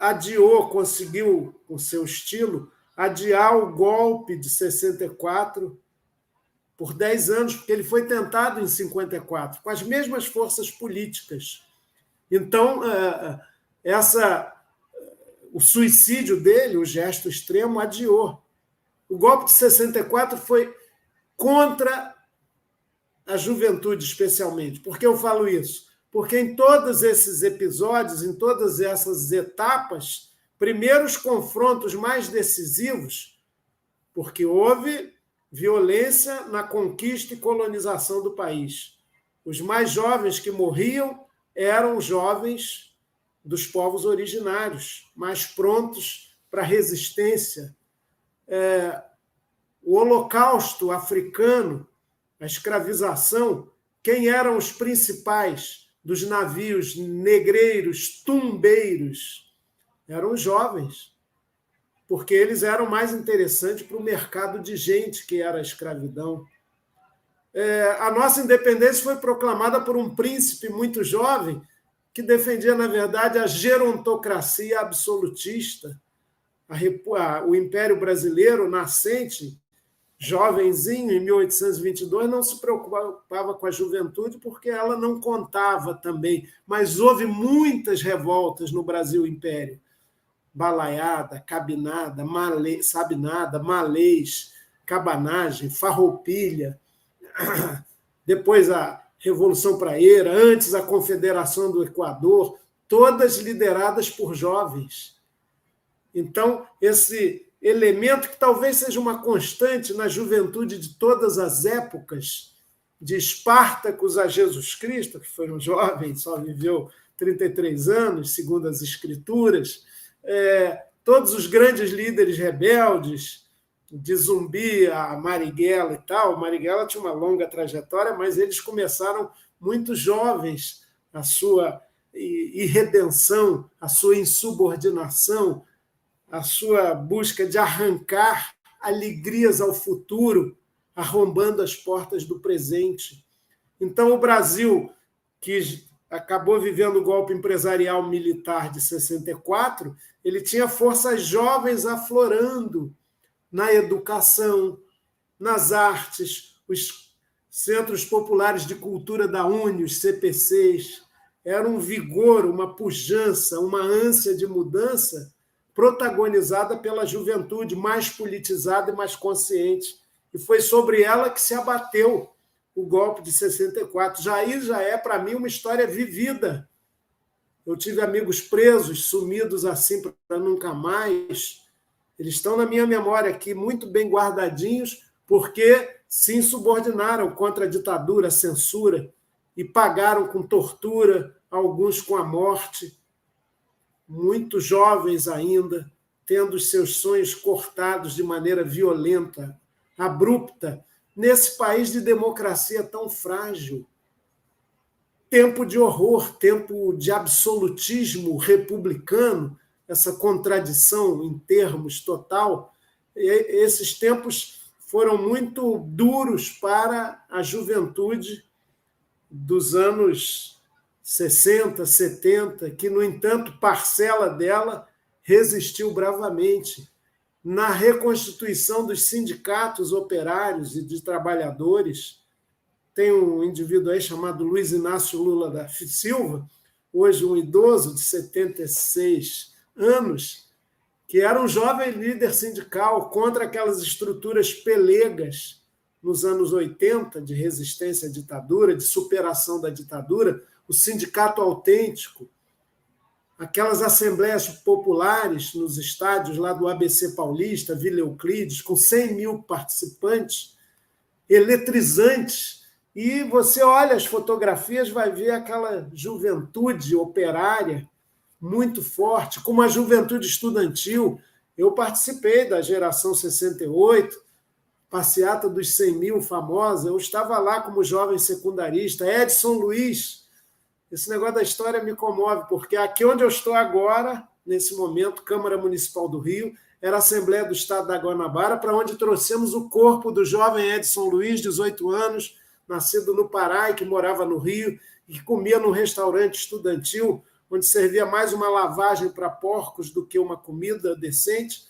conseguiu, com seu estilo, adiar o golpe de 64 por 10 anos, porque ele foi tentado em 54, com as mesmas forças políticas. Então, o suicídio dele, o gesto extremo, adiou. O golpe de 64 foi contra a juventude, especialmente. Por que eu falo isso? Porque em todos esses episódios, em todas essas etapas, primeiro os confrontos mais decisivos, porque houve violência na conquista e colonização do país. Os mais jovens que morriam eram jovens dos povos originários, mais prontos para a resistência. O Holocausto africano, a escravização, quem eram os principais dos navios negreiros, tumbeiros? Eram os jovens, porque eles eram mais interessantes para o mercado de gente, que era a escravidão. A nossa independência foi proclamada por um príncipe muito jovem, que defendia, na verdade, a gerontocracia absolutista, o Império Brasileiro nascente, jovenzinho, em 1822, não se preocupava com a juventude porque ela não contava também, mas houve muitas revoltas no Brasil Império. Balaiada, cabinada, sabinada, malês, cabanagem, farroupilha, depois a Revolução Praieira, antes a Confederação do Equador, todas lideradas por jovens. Então, esse elemento que talvez seja uma constante na juventude de todas as épocas, de Espartacus a Jesus Cristo, que foi um jovem, só viveu 33 anos, segundo as Escrituras, todos os grandes líderes rebeldes, de Zumbi a Marighella e tal. Marighella tinha uma longa trajetória, mas eles começaram muito jovens a sua irredenção, a sua insubordinação, a sua busca de arrancar alegrias ao futuro, arrombando as portas do presente. Então, o Brasil, que acabou vivendo o golpe empresarial militar de 64, ele tinha forças jovens aflorando na educação, nas artes, os centros populares de cultura da UNE, os CPCs. Era um vigor, uma pujança, uma ânsia de mudança protagonizada pela juventude mais politizada e mais consciente. E foi sobre ela que se abateu o golpe de 64. Já é, para mim, uma história vivida. Eu tive amigos presos, sumidos assim para nunca mais. Eles estão na minha memória aqui, muito bem guardadinhos, porque se insubordinaram contra a ditadura, a censura, e pagaram com tortura, alguns com a morte. Muito jovens ainda, tendo os seus sonhos cortados de maneira violenta, abrupta, nesse país de democracia tão frágil. Tempo de horror, tempo de absolutismo republicano, essa contradição em termos total. Esses tempos foram muito duros para a juventude dos anos 60, 70, que, no entanto, parcela dela resistiu bravamente na reconstituição dos sindicatos operários e de trabalhadores. Tem um indivíduo aí chamado Luiz Inácio Lula da Silva, hoje um idoso de 76 anos, que era um jovem líder sindical contra aquelas estruturas pelegas nos anos 80, de resistência à ditadura, de superação da ditadura, o sindicato autêntico, aquelas assembleias populares nos estádios lá do ABC Paulista, Vila Euclides, com 100 mil participantes, eletrizantes. E você olha as fotografias, vai ver aquela juventude operária muito forte, como a juventude estudantil. Eu participei da geração 68, passeata dos 100 mil famosa, eu estava lá como jovem secundarista, Edson Luiz. Esse negócio da história me comove, porque aqui onde eu estou agora, nesse momento, Câmara Municipal do Rio, era a Assembleia do Estado da Guanabara, para onde trouxemos o corpo do jovem Edson Luiz, 18 anos, nascido no Pará e que morava no Rio, e que comia num restaurante estudantil, onde servia mais uma lavagem para porcos do que uma comida decente,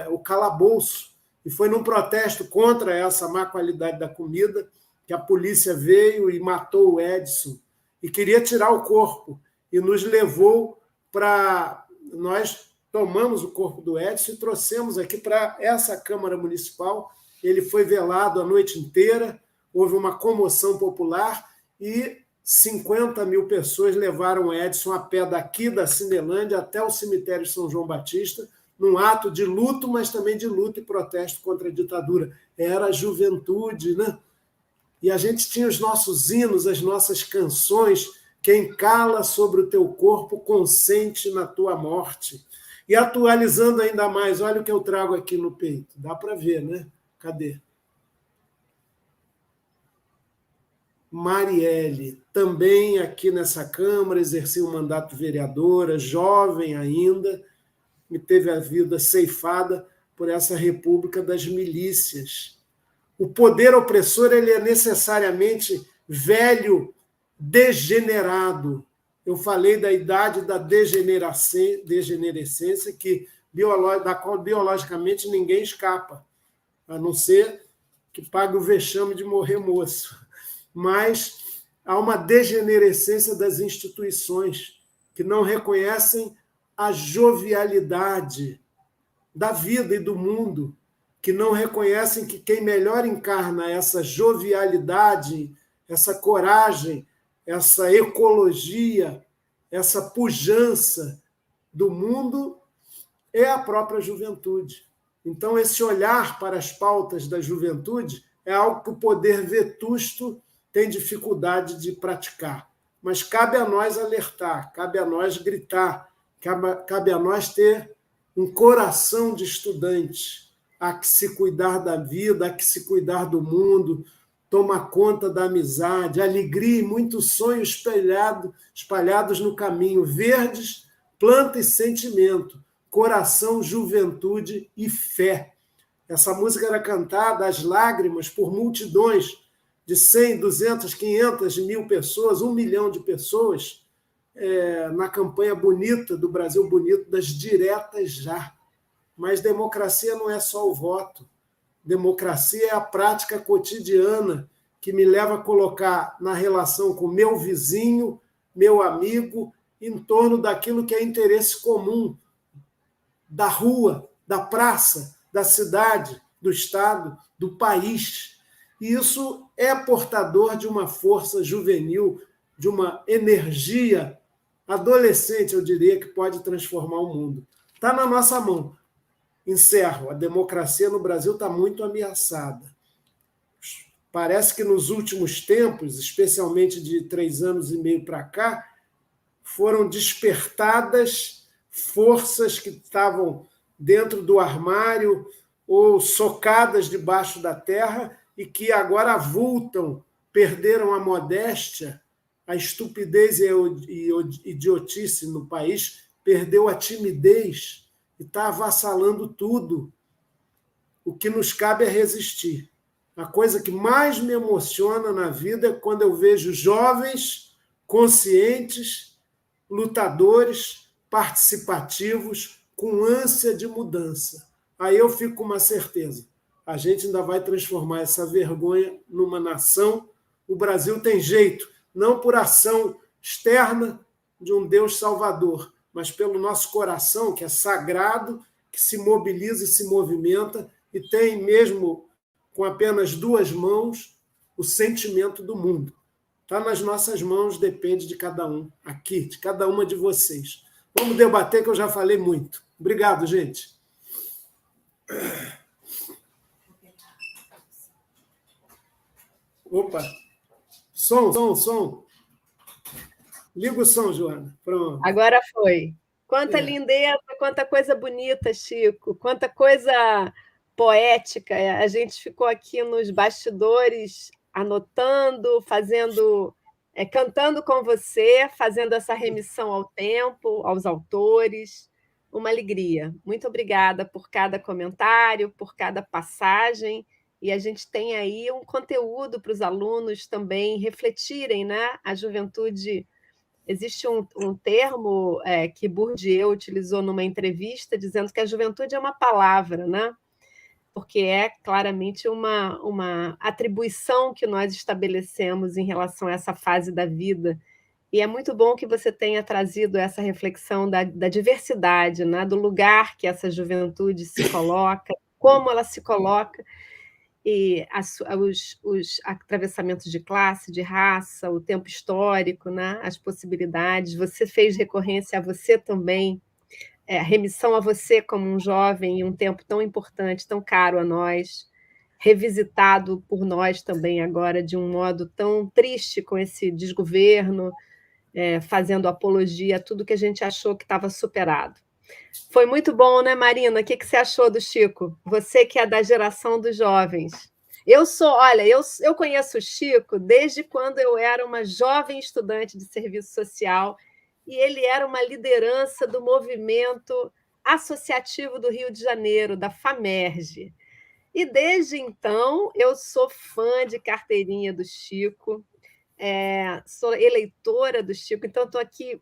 o calabouço. E foi num protesto contra essa má qualidade da comida que a polícia veio e matou o Edson e queria tirar o corpo, e nos levou para... Nós tomamos o corpo do Edson e trouxemos aqui para essa Câmara Municipal. Ele foi velado a noite inteira, houve uma comoção popular e 50 mil pessoas levaram o Edson a pé daqui da Cinelândia até o cemitério São João Batista, num ato de luto, mas também de luta e protesto contra a ditadura. Era a juventude, né? E a gente tinha os nossos hinos, as nossas canções. Quem cala sobre o teu corpo consente na tua morte. E atualizando ainda mais, olha o que eu trago aqui no peito. Dá para ver, né? Cadê? Marielle, também aqui nessa Câmara, exercia um mandato de vereadora, jovem ainda, e teve a vida ceifada por essa república das milícias. O poder opressor ele é necessariamente velho, degenerado. Eu falei da idade da degenerescência, da qual biologicamente ninguém escapa, a não ser que pague o vexame de morrer moço. Mas há uma degenerescência das instituições que não reconhecem a jovialidade da vida e do mundo, que não reconhecem que quem melhor encarna essa jovialidade, essa coragem, essa ecologia, essa pujança do mundo é a própria juventude. Então, esse olhar para as pautas da juventude é algo que o poder vetusto tem dificuldade de praticar. Mas cabe a nós alertar, cabe a nós gritar, cabe a nós ter um coração de estudante, a que se cuidar da vida, a que se cuidar do mundo, tomar conta da amizade, alegria e muitos sonhos espalhados no caminho, verdes, planta e sentimento, coração, juventude e fé. Essa música era cantada às lágrimas por multidões de 100, 200, 500 mil pessoas, 1 milhão de pessoas, na campanha bonita do Brasil Bonito, das diretas já. Mas democracia não é só o voto. Democracia é a prática cotidiana que me leva a colocar na relação com meu vizinho, meu amigo, em torno daquilo que é interesse comum, da rua, da praça, da cidade, do Estado, do país. E isso é portador de uma força juvenil, de uma energia adolescente, eu diria, que pode transformar o mundo. Está na nossa mão. Encerro. A democracia no Brasil está muito ameaçada. Parece que nos últimos tempos, especialmente de 3 anos e meio para cá, foram despertadas forças que estavam dentro do armário ou socadas debaixo da terra e que agora avultam, perderam a modéstia, a estupidez e a idiotice no país, perdeu a timidez e está avassalando tudo. O que nos cabe é resistir. A coisa que mais me emociona na vida é quando eu vejo jovens conscientes, lutadores, participativos, com ânsia de mudança. Aí eu fico com uma certeza. A gente ainda vai transformar essa vergonha numa nação. O Brasil tem jeito, não por ação externa de um Deus salvador, mas pelo nosso coração, que é sagrado, que se mobiliza e se movimenta e tem mesmo, com apenas 2 mãos, o sentimento do mundo. Está nas nossas mãos, depende de cada um aqui, de cada uma de vocês. Vamos debater, que eu já falei muito. Obrigado, gente. Opa! Som. Liga o som, Joana. Pronto. Agora foi. Quanta lindeza, quanta coisa bonita, Chico, quanta coisa poética. A gente ficou aqui nos bastidores anotando, fazendo, cantando com você, fazendo essa remissão ao tempo, aos autores. Uma alegria. Muito obrigada por cada comentário, por cada passagem. E a gente tem aí um conteúdo para os alunos também refletirem, né? A juventude. Existe um termo que Bourdieu utilizou numa entrevista, dizendo que a juventude é uma palavra, né? Porque é claramente uma atribuição que nós estabelecemos em relação a essa fase da vida. E é muito bom que você tenha trazido essa reflexão da diversidade, né? Do lugar que essa juventude se coloca, como ela se coloca, e os atravessamentos de classe, de raça, o tempo histórico, né? As possibilidades. Você fez recorrência a você também, remissão a você como um jovem em um tempo tão importante, tão caro a nós, revisitado por nós também agora de um modo tão triste com esse desgoverno, fazendo apologia a tudo que a gente achou que estava superado. Foi muito bom, né, Marina? O que você achou do Chico? Você que é da geração dos jovens. Eu conheço o Chico desde quando eu era uma jovem estudante de serviço social e ele era uma liderança do movimento associativo do Rio de Janeiro, da FAMERJ. E desde então eu sou fã de carteirinha do Chico. sou eleitora do Chico, então estou aqui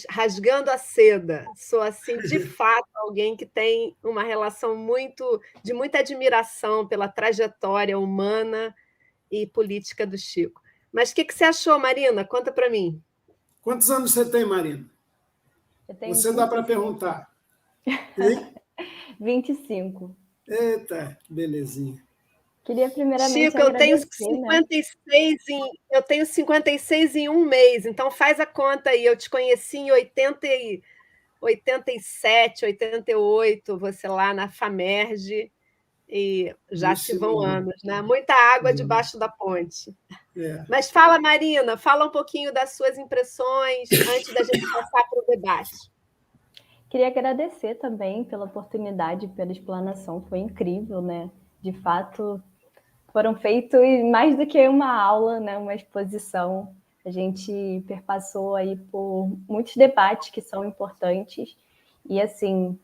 rasgando a seda. Sou, assim, de fato, alguém que tem uma relação de muita admiração pela trajetória humana e política do Chico. Mas o que você achou, Marina? Conta para mim. Quantos anos você tem, Marina? Você dá para perguntar. Hein? 25. Eita, belezinha. Queria primeiramente Chico, eu tenho agradecer, 56 eu tenho 56 em um mês, então faz a conta aí. Eu te conheci em 87, 88, você lá na FAMERJ, e já se vão anos, né? Muita água debaixo da ponte. Mas fala, Marina, fala um pouquinho das suas impressões antes da gente passar para o debate. Queria agradecer também pela oportunidade, pela explanação, foi incrível, né? De fato, foram feitos mais do que uma aula, né? Uma exposição. A gente perpassou aí por muitos debates que são importantes. E, assim,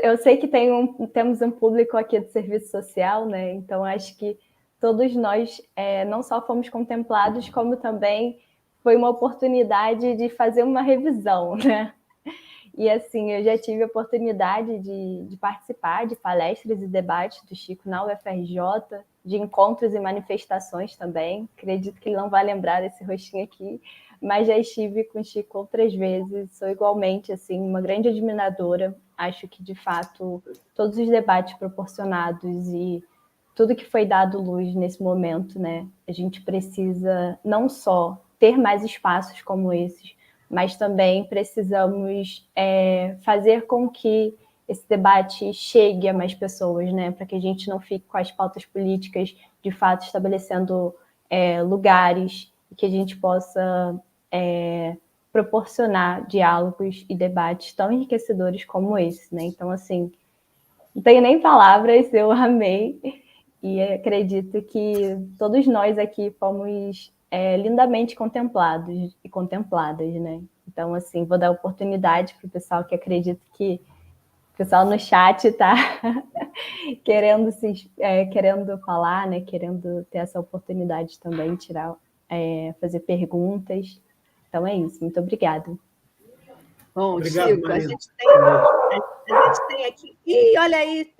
eu sei que temos um público aqui do serviço social, né? Então, acho que todos nós não só fomos contemplados, como também foi uma oportunidade de fazer uma revisão, né? E, assim, eu já tive a oportunidade de participar de palestras e debates do Chico na UFRJ, de encontros e manifestações também. Acredito que ele não vai lembrar desse rostinho aqui, mas já estive com o Chico outras vezes. Sou igualmente, assim, uma grande admiradora. Acho que, de fato, todos os debates proporcionados e tudo que foi dado luz nesse momento, né? A gente precisa não só ter mais espaços como esses, mas também precisamos fazer com que esse debate chegue a mais pessoas, né? Para que a gente não fique com as pautas políticas, de fato, estabelecendo lugares e que a gente possa proporcionar diálogos e debates tão enriquecedores como esse, né? Então, assim, não tenho nem palavras, eu amei e acredito que todos nós aqui fomos lindamente contemplados e contempladas, né? Então, assim, vou dar oportunidade para o pessoal que acredito que o pessoal no chat está querendo falar, né? Querendo ter essa oportunidade também, fazer perguntas. Então é isso, muito obrigada. Bom, Obrigado, Chico, Marina. a gente tem aqui. E olha aí,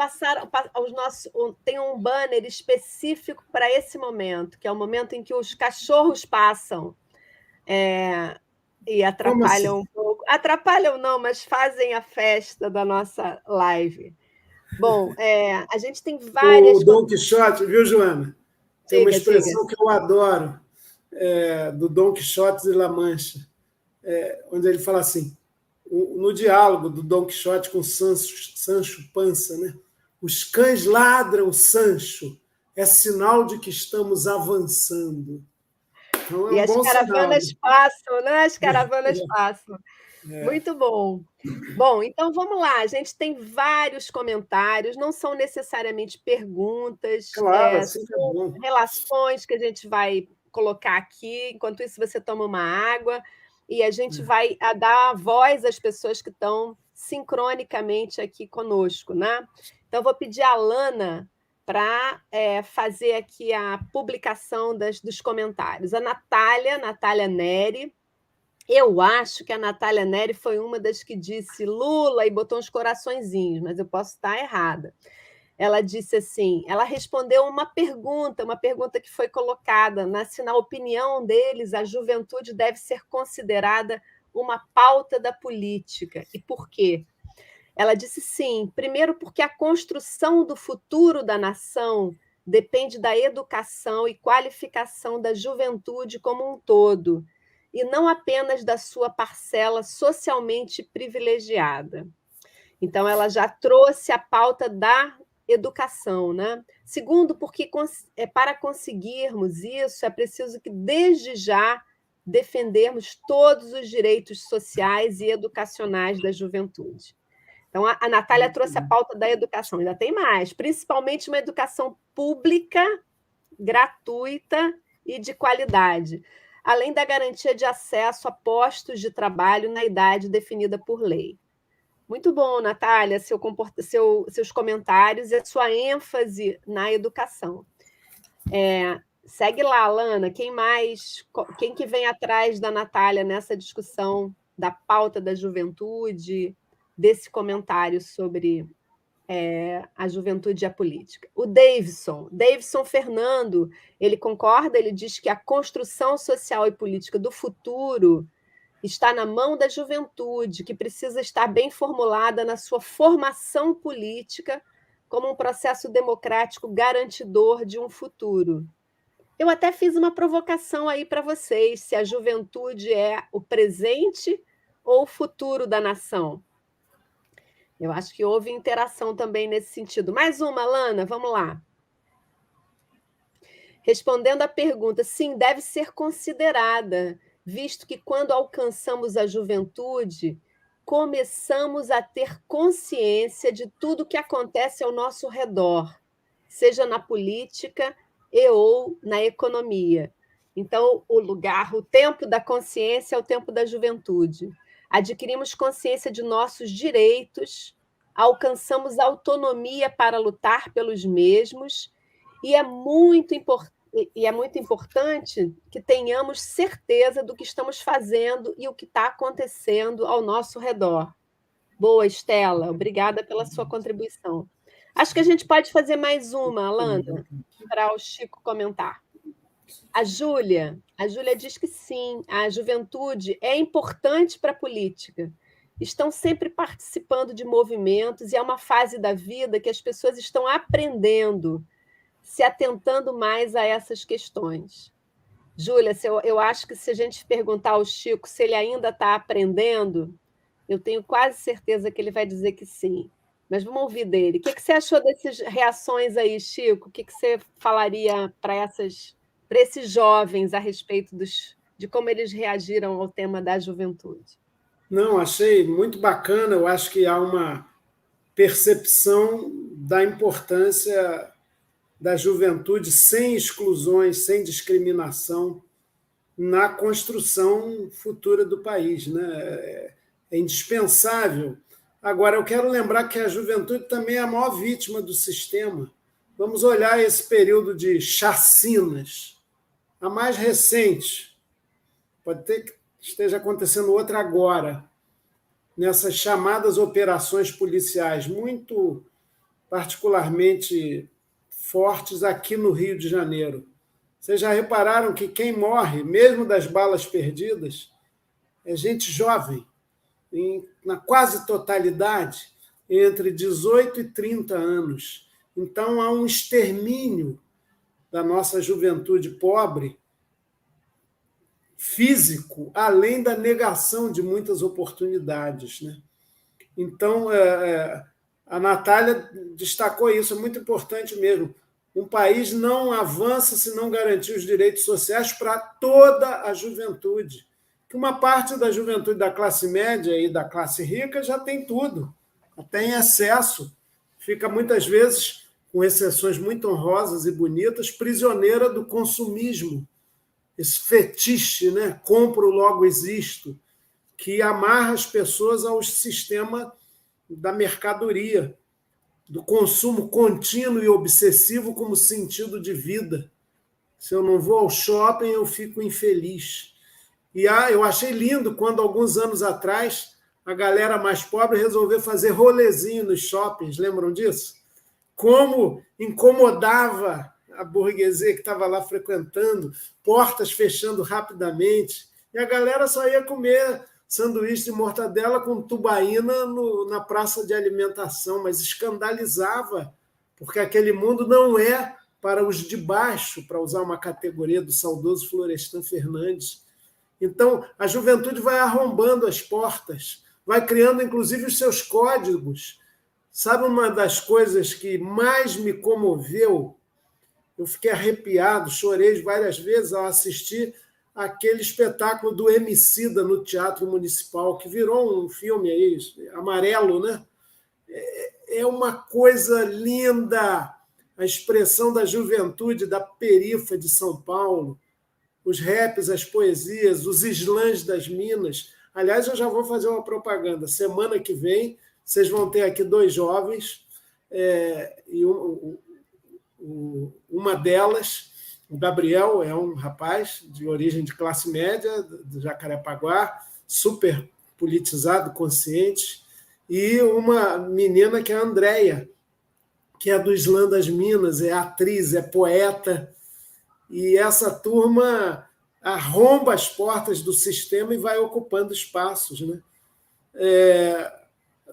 tem um banner específico para esse momento, que é o momento em que os cachorros passam e atrapalham um pouco. Atrapalham não, mas fazem a festa da nossa live. Bom, a gente tem várias. O Dom Quixote, viu, Joana? Tem uma expressão que eu adoro, do Dom Quixote de La Mancha, onde ele fala assim, no diálogo do Dom Quixote com Sancho Panza, né? Os cães ladram, Sancho, é sinal de que estamos avançando. Então, e as caravanas passam, né? As caravanas passam. Muito bom. Bom, então vamos lá. A gente tem vários comentários, não são necessariamente perguntas, claro, são relações que a gente vai colocar aqui. Enquanto isso, você toma uma água e a gente vai dar voz às pessoas que estão sincronicamente aqui conosco, né? Então, vou pedir a Lana para fazer aqui a publicação dos comentários. A Natália Neri. Eu acho que a Natália Neri foi uma das que disse Lula e botou uns coraçõezinhos, mas eu posso estar errada. Ela disse assim, ela respondeu uma pergunta que foi colocada, se na opinião deles a juventude deve ser considerada uma pauta da política. E por quê? Ela disse sim, primeiro porque a construção do futuro da nação depende da educação e qualificação da juventude como um todo, e não apenas da sua parcela socialmente privilegiada. Então, ela já trouxe a pauta da educação, né? Segundo, porque para conseguirmos isso, é preciso que, desde já, defendermos todos os direitos sociais e educacionais da juventude. Então, a Natália trouxe a pauta da educação, ainda tem mais, principalmente uma educação pública, gratuita e de qualidade, além da garantia de acesso a postos de trabalho na idade definida por lei. Muito bom, Natália, seus comentários e a sua ênfase na educação. Segue lá, Alana. Quem mais? Quem que vem atrás da Natália nessa discussão da pauta da juventude, desse comentário sobre a juventude e a política? O Davidson Fernando, ele concorda, ele diz que a construção social e política do futuro está na mão da juventude, que precisa estar bem formulada na sua formação política como um processo democrático garantidor de um futuro. Eu até fiz uma provocação aí para vocês, se a juventude é o presente ou o futuro da nação. Eu acho que houve interação também nesse sentido. Mais uma, Lana, vamos lá. Respondendo à pergunta, sim, deve ser considerada, visto que quando alcançamos a juventude, começamos a ter consciência de tudo que acontece ao nosso redor, seja na política e ou na economia. Então, o tempo da consciência é o tempo da juventude. Adquirimos consciência de nossos direitos, alcançamos autonomia para lutar pelos mesmos, e é muito importante que tenhamos certeza do que estamos fazendo e o que está acontecendo ao nosso redor. Boa, Estela, obrigada pela sua contribuição. Acho que a gente pode fazer mais uma, Alana, para o Chico comentar. A Júlia diz que sim, a juventude é importante para a política. Estão sempre participando de movimentos e é uma fase da vida que as pessoas estão aprendendo, se atentando mais a essas questões. Júlia, eu acho que se a gente perguntar ao Chico se ele ainda está aprendendo, eu tenho quase certeza que ele vai dizer que sim. Mas vamos ouvir dele. O que você achou dessas reações aí, Chico? O que você falaria para esses jovens a respeito de como eles reagiram ao tema da juventude? Não, achei muito bacana. Eu acho que há uma percepção da importância da juventude sem exclusões, sem discriminação, na construção futura do país, né? É indispensável. Agora, eu quero lembrar que a juventude também é a maior vítima do sistema. Vamos olhar esse período de chacinas. A mais recente, pode ter que esteja acontecendo outra agora, nessas chamadas operações policiais, muito particularmente fortes aqui no Rio de Janeiro. Vocês já repararam que quem morre, mesmo das balas perdidas, é gente jovem, na quase totalidade, entre 18 e 30 anos. Então, há um extermínio da nossa juventude pobre, físico, além da negação de muitas oportunidades, né? Então, a Natália destacou isso, é muito importante mesmo. Um país não avança se não garantir os direitos sociais para toda a juventude. Que uma parte da juventude da classe média e da classe rica já tem tudo, tem excesso, fica muitas vezes, com exceções muito honrosas e bonitas, prisioneira do consumismo, esse fetiche, né? Compro, logo existo, que amarra as pessoas ao sistema da mercadoria, do consumo contínuo e obsessivo como sentido de vida. Se eu não vou ao shopping, eu fico infeliz. E eu achei lindo quando, alguns anos atrás, a galera mais pobre resolveu fazer rolezinho nos shoppings, lembram disso? Como incomodava a burguesia que estava lá frequentando, portas fechando rapidamente, e a galera só ia comer sanduíche de mortadela com tubaína na praça de alimentação, mas escandalizava, porque aquele mundo não é para os de baixo, para usar uma categoria do saudoso Florestan Fernandes. Então, a juventude vai arrombando as portas, vai criando, inclusive, os seus códigos. Sabe uma das coisas que mais me comoveu? Eu fiquei arrepiado, chorei várias vezes ao assistir aquele espetáculo do Emicida no Teatro Municipal, que virou um filme aí, amarelo, né? É uma coisa linda a expressão da juventude da perifa de São Paulo, os raps, as poesias, os slams das Minas. Aliás, eu já vou fazer uma propaganda. Semana que vem, vocês vão ter aqui 2 jovens, e uma delas O Gabriel é um rapaz de origem de classe média, do Jacarepaguá, super politizado, consciente, e uma menina que é a Andréia, que é do Islã das Minas, é atriz, é poeta, e essa turma arromba as portas do sistema e vai ocupando espaços, né?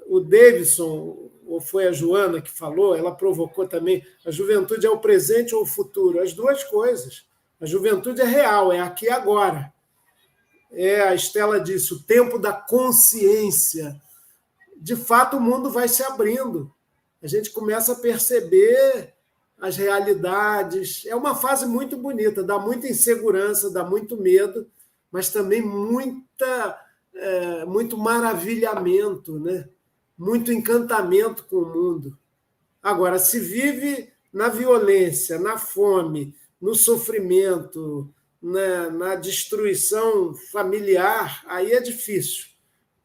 O Davidson, ou foi a Joana que falou, ela provocou também, a juventude é o presente ou o futuro? As duas coisas. A juventude é real, é aqui e agora. A Estela disse, o tempo da consciência. De fato, o mundo vai se abrindo. A gente começa a perceber as realidades. É uma fase muito bonita, dá muita insegurança, dá muito medo, mas também muito maravilhamento, né? Muito encantamento com o mundo. Agora, se vive na violência, na fome, no sofrimento, na destruição familiar, aí é difícil.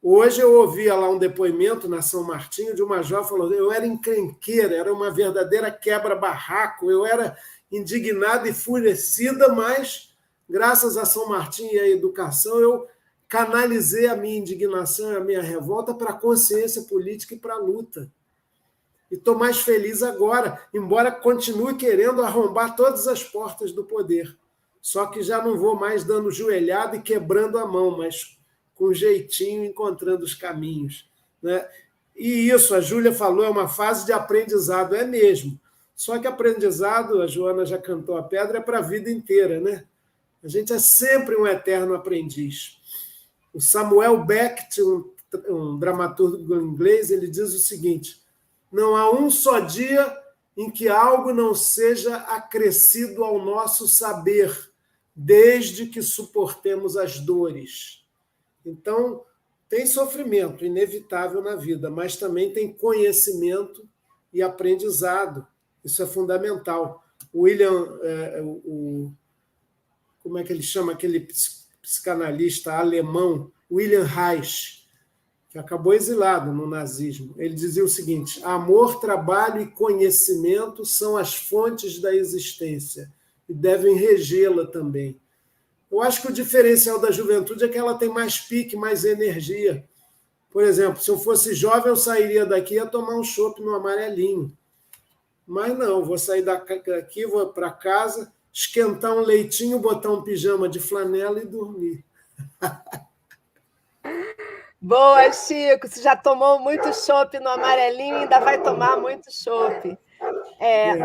Hoje eu ouvia lá um depoimento na São Martinho de uma jovem falando: eu era encrenqueira, era uma verdadeira quebra-barraco, eu era indignada e enfurecida, mas graças a São Martinho e à educação eu canalizei a minha indignação e a minha revolta para a consciência política e para a luta. E estou mais feliz agora, embora continue querendo arrombar todas as portas do poder. Só que já não vou mais dando joelhada e quebrando a mão, mas com jeitinho, encontrando os caminhos, né? E isso, a Júlia falou, é uma fase de aprendizado, é mesmo. Só que aprendizado, a Joana já cantou a pedra, é para a vida inteira, né? A gente é sempre um eterno aprendiz. O Samuel Beckett, um dramaturgo inglês, ele diz o seguinte: não há um só dia em que algo não seja acrescido ao nosso saber, desde que suportemos as dores. Então, tem sofrimento inevitável na vida, mas também tem conhecimento e aprendizado. Isso é fundamental. O William, como é que ele chama aquele psicanalista alemão, William Reich, que acabou exilado no nazismo, ele dizia o seguinte: amor, trabalho e conhecimento são as fontes da existência e devem regê-la também. Eu acho que o diferencial da juventude é que ela tem mais pique, mais energia. Por exemplo, se eu fosse jovem, eu sairia daqui e ia tomar um chopp no Amarelinho. Mas não, vou sair daqui, vou para casa, esquentar um leitinho, botar um pijama de flanela e dormir. Boa, Chico. Você já tomou muito chopp no Amarelinho e ainda vai tomar muito chopp.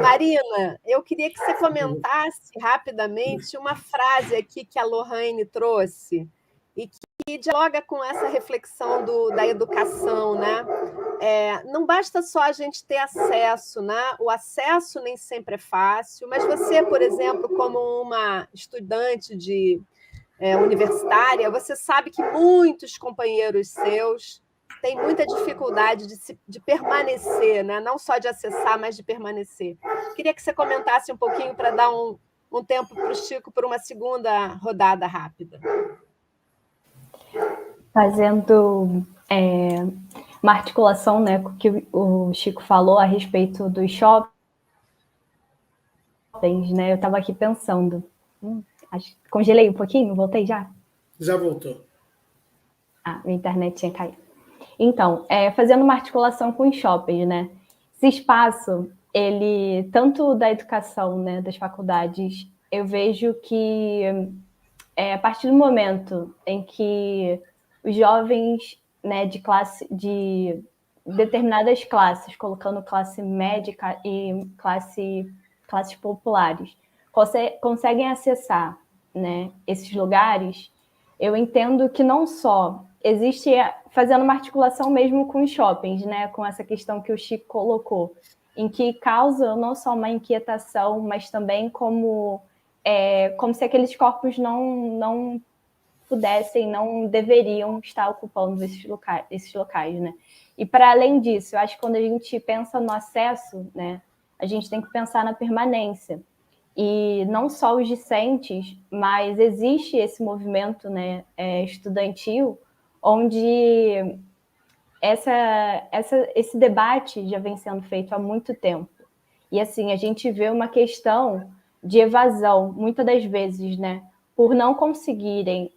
Marina, eu queria que você comentasse rapidamente uma frase aqui que a Lohane trouxe e que dialoga com essa reflexão da educação, né? Não basta só a gente ter acesso, né? O acesso nem sempre é fácil, mas você, por exemplo, como uma estudante universitária, você sabe que muitos companheiros seus têm muita dificuldade de permanecer, né? Não só de acessar, mas de permanecer. Queria que você comentasse um pouquinho para dar um tempo para o Chico por uma segunda rodada rápida. Fazendo uma articulação, né, com o que o Chico falou a respeito dos shoppings, né? Eu estava aqui pensando. Congelei um pouquinho, voltei já? Já voltou. Minha internet tinha caído. Então, fazendo uma articulação com os shoppings, né? Esse espaço, ele, tanto da educação, né, das faculdades, eu vejo que a partir do momento em que os jovens, né, de determinadas classes, colocando classe médica e classes populares, conseguem acessar, né, esses lugares, eu entendo que não só existe, fazendo uma articulação mesmo com os shoppings, né, com essa questão que o Chico colocou, em que causa não só uma inquietação, mas também como se aqueles corpos não pudessem, não deveriam estar ocupando esses locais, né? E para além disso, eu acho que quando a gente pensa no acesso, né, a gente tem que pensar na permanência. E não só os discentes, mas existe esse movimento, né, estudantil, onde esse debate já vem sendo feito há muito tempo. E assim, a gente vê uma questão de evasão, muitas das vezes, né? Por não conseguirem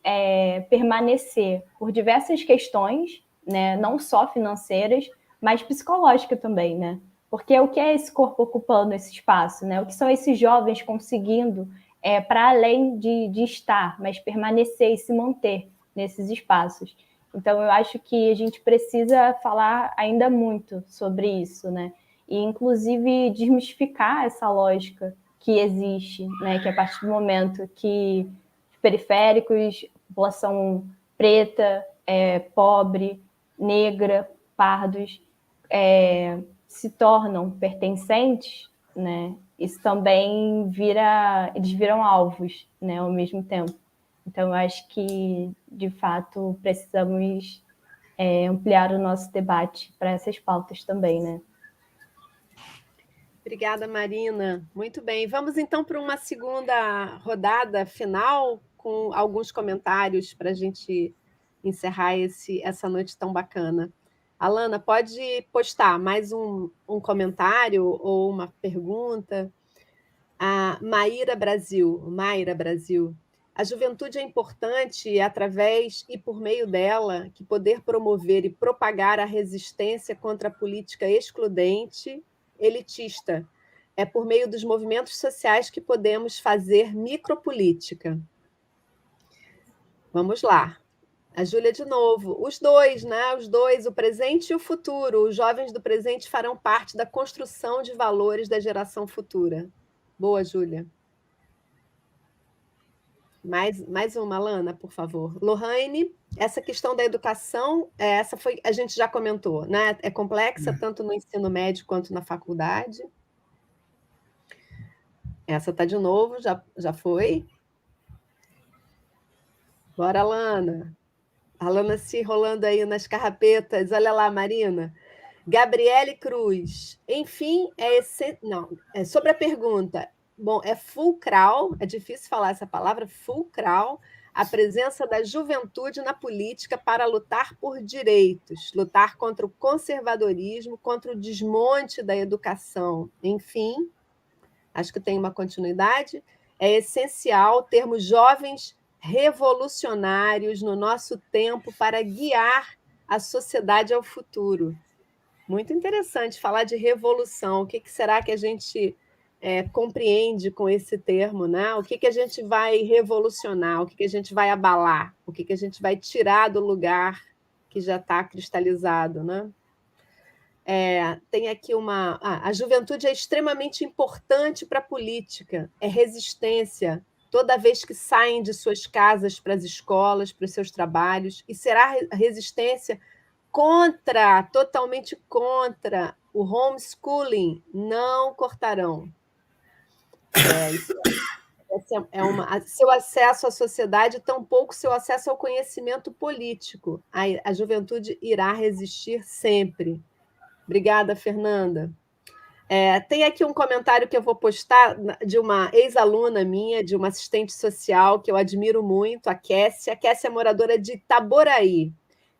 permanecer por diversas questões, né? Não só financeiras, mas psicológicas também, né? Porque o que é esse corpo ocupando esse espaço, né? O que são esses jovens conseguindo, para além de estar, mas permanecer e se manter nesses espaços. Então, eu acho que a gente precisa falar ainda muito sobre isso, né? E, inclusive, desmistificar essa lógica que existe, né? Que a partir do momento que periféricos, população preta, pobre, negra, pardos, se tornam pertencentes, né? Isso também eles viram alvos, né? Ao mesmo tempo. Então, eu acho que, de fato, precisamos ampliar o nosso debate para essas pautas também, né? Obrigada, Marina. Muito bem. Vamos, então, para uma segunda rodada final, com alguns comentários para a gente encerrar essa noite tão bacana. Alana, pode postar mais um comentário ou uma pergunta. A Mayra Brasil. A juventude é importante e através e por meio dela que poder promover e propagar a resistência contra a política excludente, elitista. É por meio dos movimentos sociais que podemos fazer micropolítica. Vamos lá. A Júlia de novo. Os dois, né? Os dois, o presente e o futuro. Os jovens do presente farão parte da construção de valores da geração futura. Boa, Júlia. Mais uma, Lana, por favor. Lohane, essa questão da educação, a gente já comentou, né? É complexa tanto no ensino médio quanto na faculdade. Essa está de novo, já foi. Bora, Lana. A Lana se enrolando aí nas carrapetas. Olha lá, Marina. Gabriele Cruz. Enfim, sobre a pergunta. Bom, é fulcral, é difícil falar essa palavra, fulcral, a presença da juventude na política para lutar por direitos, lutar contra o conservadorismo, contra o desmonte da educação. Enfim, acho que tem uma continuidade. É essencial termos jovens revolucionários no nosso tempo para guiar a sociedade ao futuro. Muito interessante falar de revolução. O que será que a gente compreende com esse termo, né? O que a gente vai revolucionar, o que a gente vai abalar, o que a gente vai tirar do lugar que já está cristalizado, né? Tem aqui a juventude é extremamente importante para a política, é resistência, toda vez que saem de suas casas para as escolas, para os seus trabalhos, e será resistência totalmente contra o homeschooling, não cortarão. Seu acesso à sociedade, tampouco seu acesso ao conhecimento político. A juventude irá resistir sempre. Obrigada, Fernanda. Tem aqui um comentário que eu vou postar de uma ex-aluna minha, de uma assistente social que eu admiro muito, a Kessia. A Kessia é moradora de Itaboraí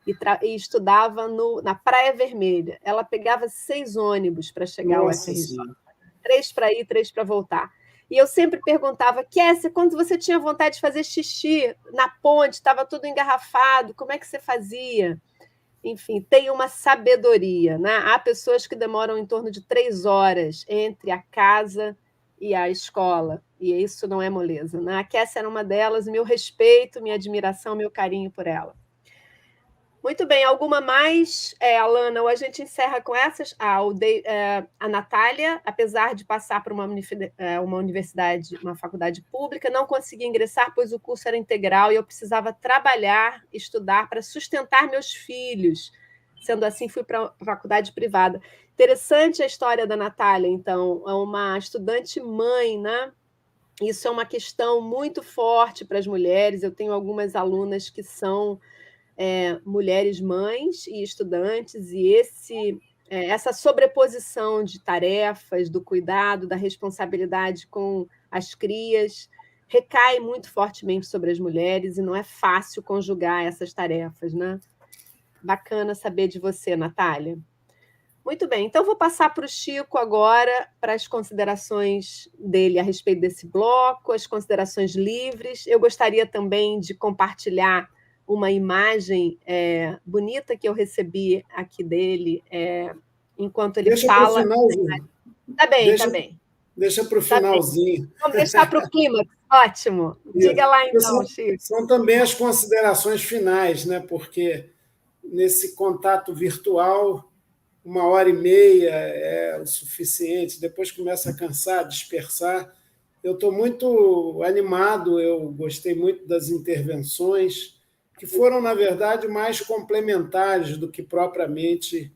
e estudava na Praia Vermelha. Ela pegava 6 ônibus para chegar ao FRJ. 3 para ir, 3 para voltar. E eu sempre perguntava, Kessia, quando você tinha vontade de fazer xixi na ponte, estava tudo engarrafado, como é que você fazia? Enfim, tem uma sabedoria, né? Há pessoas que demoram em torno de 3 horas entre a casa e a escola, e isso não é moleza, né? A Kessia era uma delas, meu respeito, minha admiração, meu carinho por ela. Muito bem, alguma mais, Alana, ou a gente encerra com essas? A Natália, apesar de passar por uma universidade, uma faculdade pública, não conseguia ingressar, pois o curso era integral e eu precisava trabalhar, estudar para sustentar meus filhos. Sendo assim, fui para a faculdade privada. Interessante a história da Natália, então, é uma estudante mãe, né? Isso é uma questão muito forte para as mulheres. Eu tenho algumas alunas que são mulheres mães e estudantes, e essa sobreposição de tarefas, do cuidado, da responsabilidade com as crias, recai muito fortemente sobre as mulheres, e não é fácil conjugar essas tarefas, né? Bacana saber de você, Natália. Muito bem, então vou passar para o Chico agora para as considerações dele a respeito desse bloco, as considerações livres. Eu gostaria também de compartilhar uma imagem bonita que eu recebi aqui dele enquanto ele Deixa para o fala. finalzinho. Tá bem, tá bem. Deixa para o Tá bem. finalzinho. Vamos deixar para o clímax. Ótimo. Diga lá então, Chico. São também as considerações finais, né? Porque nesse contato virtual, 1h30 é o suficiente, depois começa a cansar, dispersar. Eu estou muito animado, eu gostei muito das intervenções, que foram, na verdade, mais complementares do que propriamente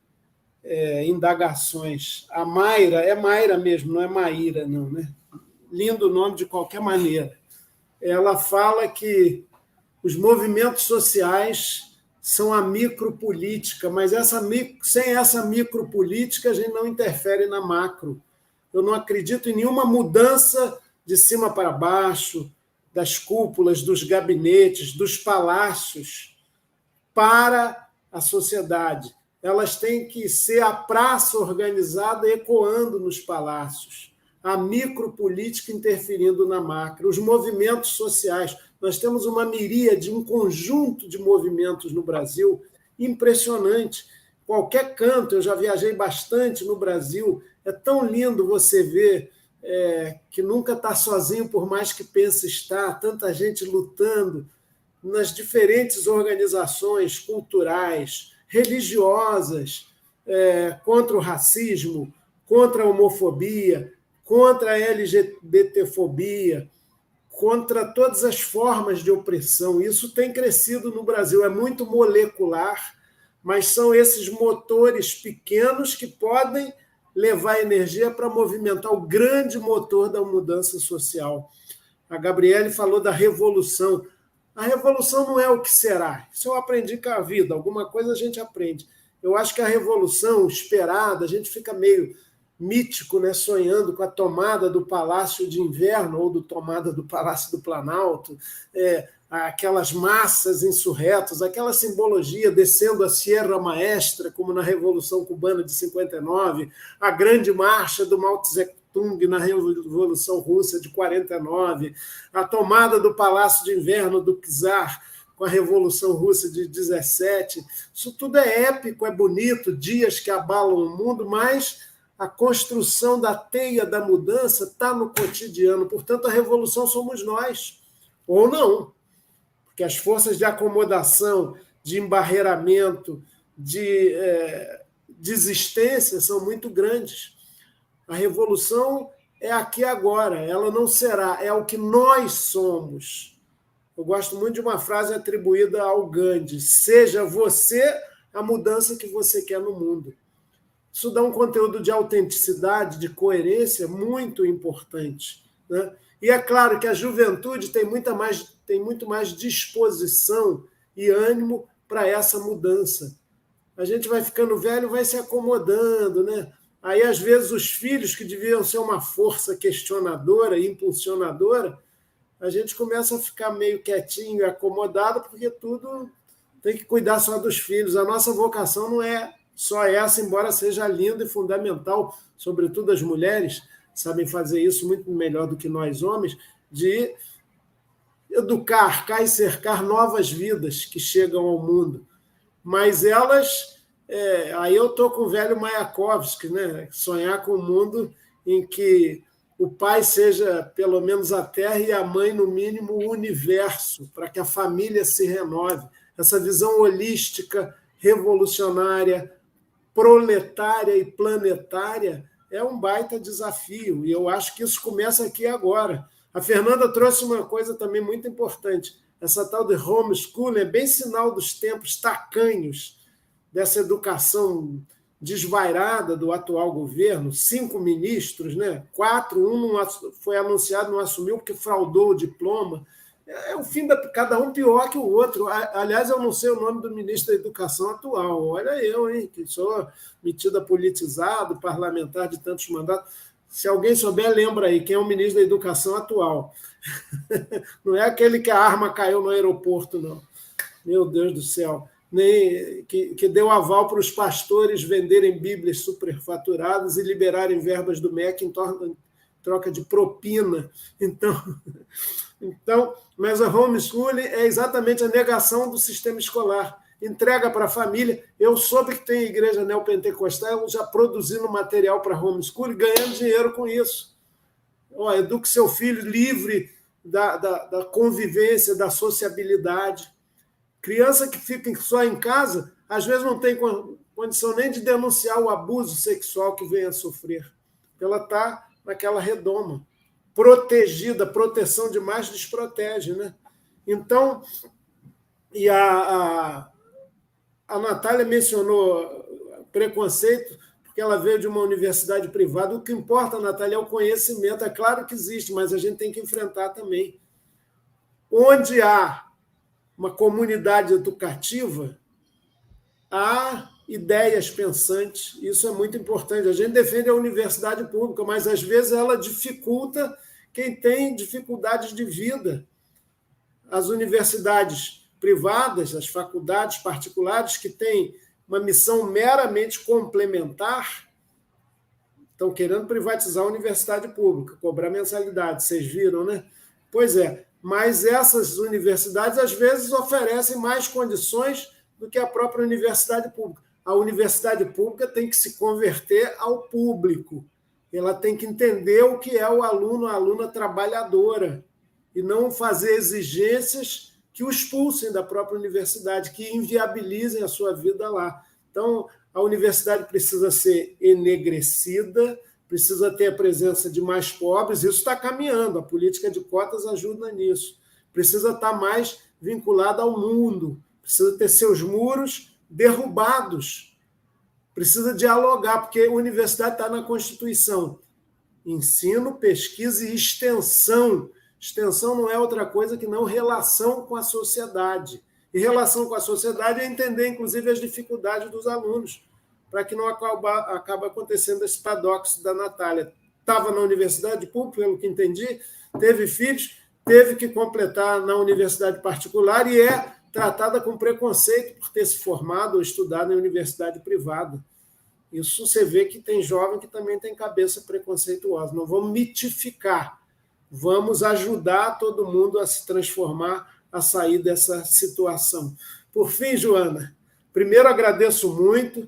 indagações. A Mayra, é Mayra mesmo, não é Maíra, não, né? Lindo nome de qualquer maneira. Ela fala que os movimentos sociais são a micropolítica, mas sem essa micropolítica a gente não interfere na macro. Eu não acredito em nenhuma mudança de cima para baixo, das cúpulas, dos gabinetes, dos palácios, para a sociedade. Elas têm que ser a praça organizada ecoando nos palácios, a micropolítica interferindo na macro, os movimentos sociais. Nós temos uma miríade, um conjunto de movimentos no Brasil impressionante. Qualquer canto, eu já viajei bastante no Brasil, é tão lindo você ver que nunca está sozinho, por mais que pense estar, tanta gente lutando nas diferentes organizações culturais, religiosas, contra o racismo, contra a homofobia, contra a LGBTfobia, contra todas as formas de opressão. Isso tem crescido no Brasil, é muito molecular, mas são esses motores pequenos que podem levar energia para movimentar o grande motor da mudança social. A Gabriele falou da revolução. A revolução não é o que será. Isso eu aprendi com a vida, alguma coisa a gente aprende. Eu acho que a revolução esperada, a gente fica meio mítico, né, sonhando com a tomada do Palácio de Inverno ou do tomada do Palácio do Planalto, aquelas massas insurretas, aquela simbologia descendo a Sierra Maestra, como na Revolução Cubana de 59, a grande marcha do Mao Tse-tung na Revolução Russa de 49, a tomada do Palácio de Inverno do Czar com a Revolução Russa de 17. Isso tudo é épico, é bonito, dias que abalam o mundo, mas a construção da teia da mudança está no cotidiano. Portanto, a revolução somos nós, ou não. Porque as forças de acomodação, de embarreiramento, de desistência são muito grandes. A revolução é aqui agora, ela não será, é o que nós somos. Eu gosto muito de uma frase atribuída ao Gandhi: seja você a mudança que você quer no mundo. Isso dá um conteúdo de autenticidade, de coerência muito importante, né? E é claro que a juventude tem muito mais disposição e ânimo para essa mudança. A gente vai ficando velho, vai se acomodando, né? Aí, às vezes, os filhos, que deviam ser uma força questionadora e impulsionadora, a gente começa a ficar meio quietinho e acomodado, porque tudo tem que cuidar só dos filhos. A nossa vocação não é só essa, embora seja linda e fundamental, sobretudo as mulheres sabem fazer isso muito melhor do que nós homens, de educar, e cercar novas vidas que chegam ao mundo. Mas elas... aí eu estou com o velho Mayakovsky, né? Sonhar com um mundo em que o pai seja, pelo menos, a Terra e a mãe, no mínimo, o universo, para que a família se renove. Essa visão holística, revolucionária, proletária e planetária é um baita desafio, e eu acho que isso começa aqui agora. A Fernanda trouxe uma coisa também muito importante. Essa tal de homeschooling é bem sinal dos tempos tacanhos, dessa educação desvairada do atual governo, 5 ministros, né? 4, um não foi anunciado, não assumiu porque fraudou o diploma. É o fim cada um pior que o outro. Aliás, eu não sei o nome do ministro da Educação atual. Olha eu, hein, que sou metido a politizado, parlamentar de tantos mandatos. Se alguém souber, lembra aí quem é o ministro da Educação atual. Não é aquele que a arma caiu no aeroporto, não. Meu Deus do céu. nem que deu aval para os pastores venderem Bíblias superfaturadas e liberarem verbas do MEC em troca de propina. Então, mas o homeschooling é exatamente a negação do sistema escolar. Entrega para a família. Eu soube que tem igreja neopentecostal já produzindo material para homeschooling, ganhando dinheiro com isso. Eduque seu filho livre da convivência, da sociabilidade. Criança que fica só em casa, às vezes não tem condição nem de denunciar o abuso sexual que vem a sofrer. Ela está naquela redoma. Protegida, proteção demais desprotege, né? Então, e a Natália mencionou preconceito, porque ela veio de uma universidade privada. O que importa, Natália, é o conhecimento. É claro que existe, mas a gente tem que enfrentar também. Onde há uma comunidade educativa, há ideias pensantes, isso é muito importante. A gente defende a universidade pública, mas às vezes ela dificulta quem tem dificuldades de vida. As universidades privadas, as faculdades particulares que têm uma missão meramente complementar, estão querendo privatizar a universidade pública, cobrar mensalidade, vocês viram, né? Pois é, mas essas universidades às vezes oferecem mais condições do que a própria universidade pública. A universidade pública tem que se converter ao público. Ela tem que entender o que é o aluno, a aluna trabalhadora, e não fazer exigências que o expulsem da própria universidade, que inviabilizem a sua vida lá. Então, a universidade precisa ser enegrecida, precisa ter a presença de mais pobres, isso está caminhando, a política de cotas ajuda nisso. Precisa estar mais vinculada ao mundo, precisa ter seus muros derrubados, precisa dialogar, porque a universidade está na Constituição. Ensino, pesquisa e extensão. Extensão não é outra coisa que não relação com a sociedade. E relação com a sociedade é entender, inclusive, as dificuldades dos alunos, para que não acabe acontecendo esse paradoxo da Natália. Estava na universidade pública, pelo que entendi, teve filhos, teve que completar na universidade particular e é tratada com preconceito por ter se formado ou estudado em universidade privada. Isso você vê que tem jovem que também tem cabeça preconceituosa. Não vamos mitificar, vamos ajudar todo mundo a se transformar, a sair dessa situação. Por fim, Joana, primeiro agradeço muito,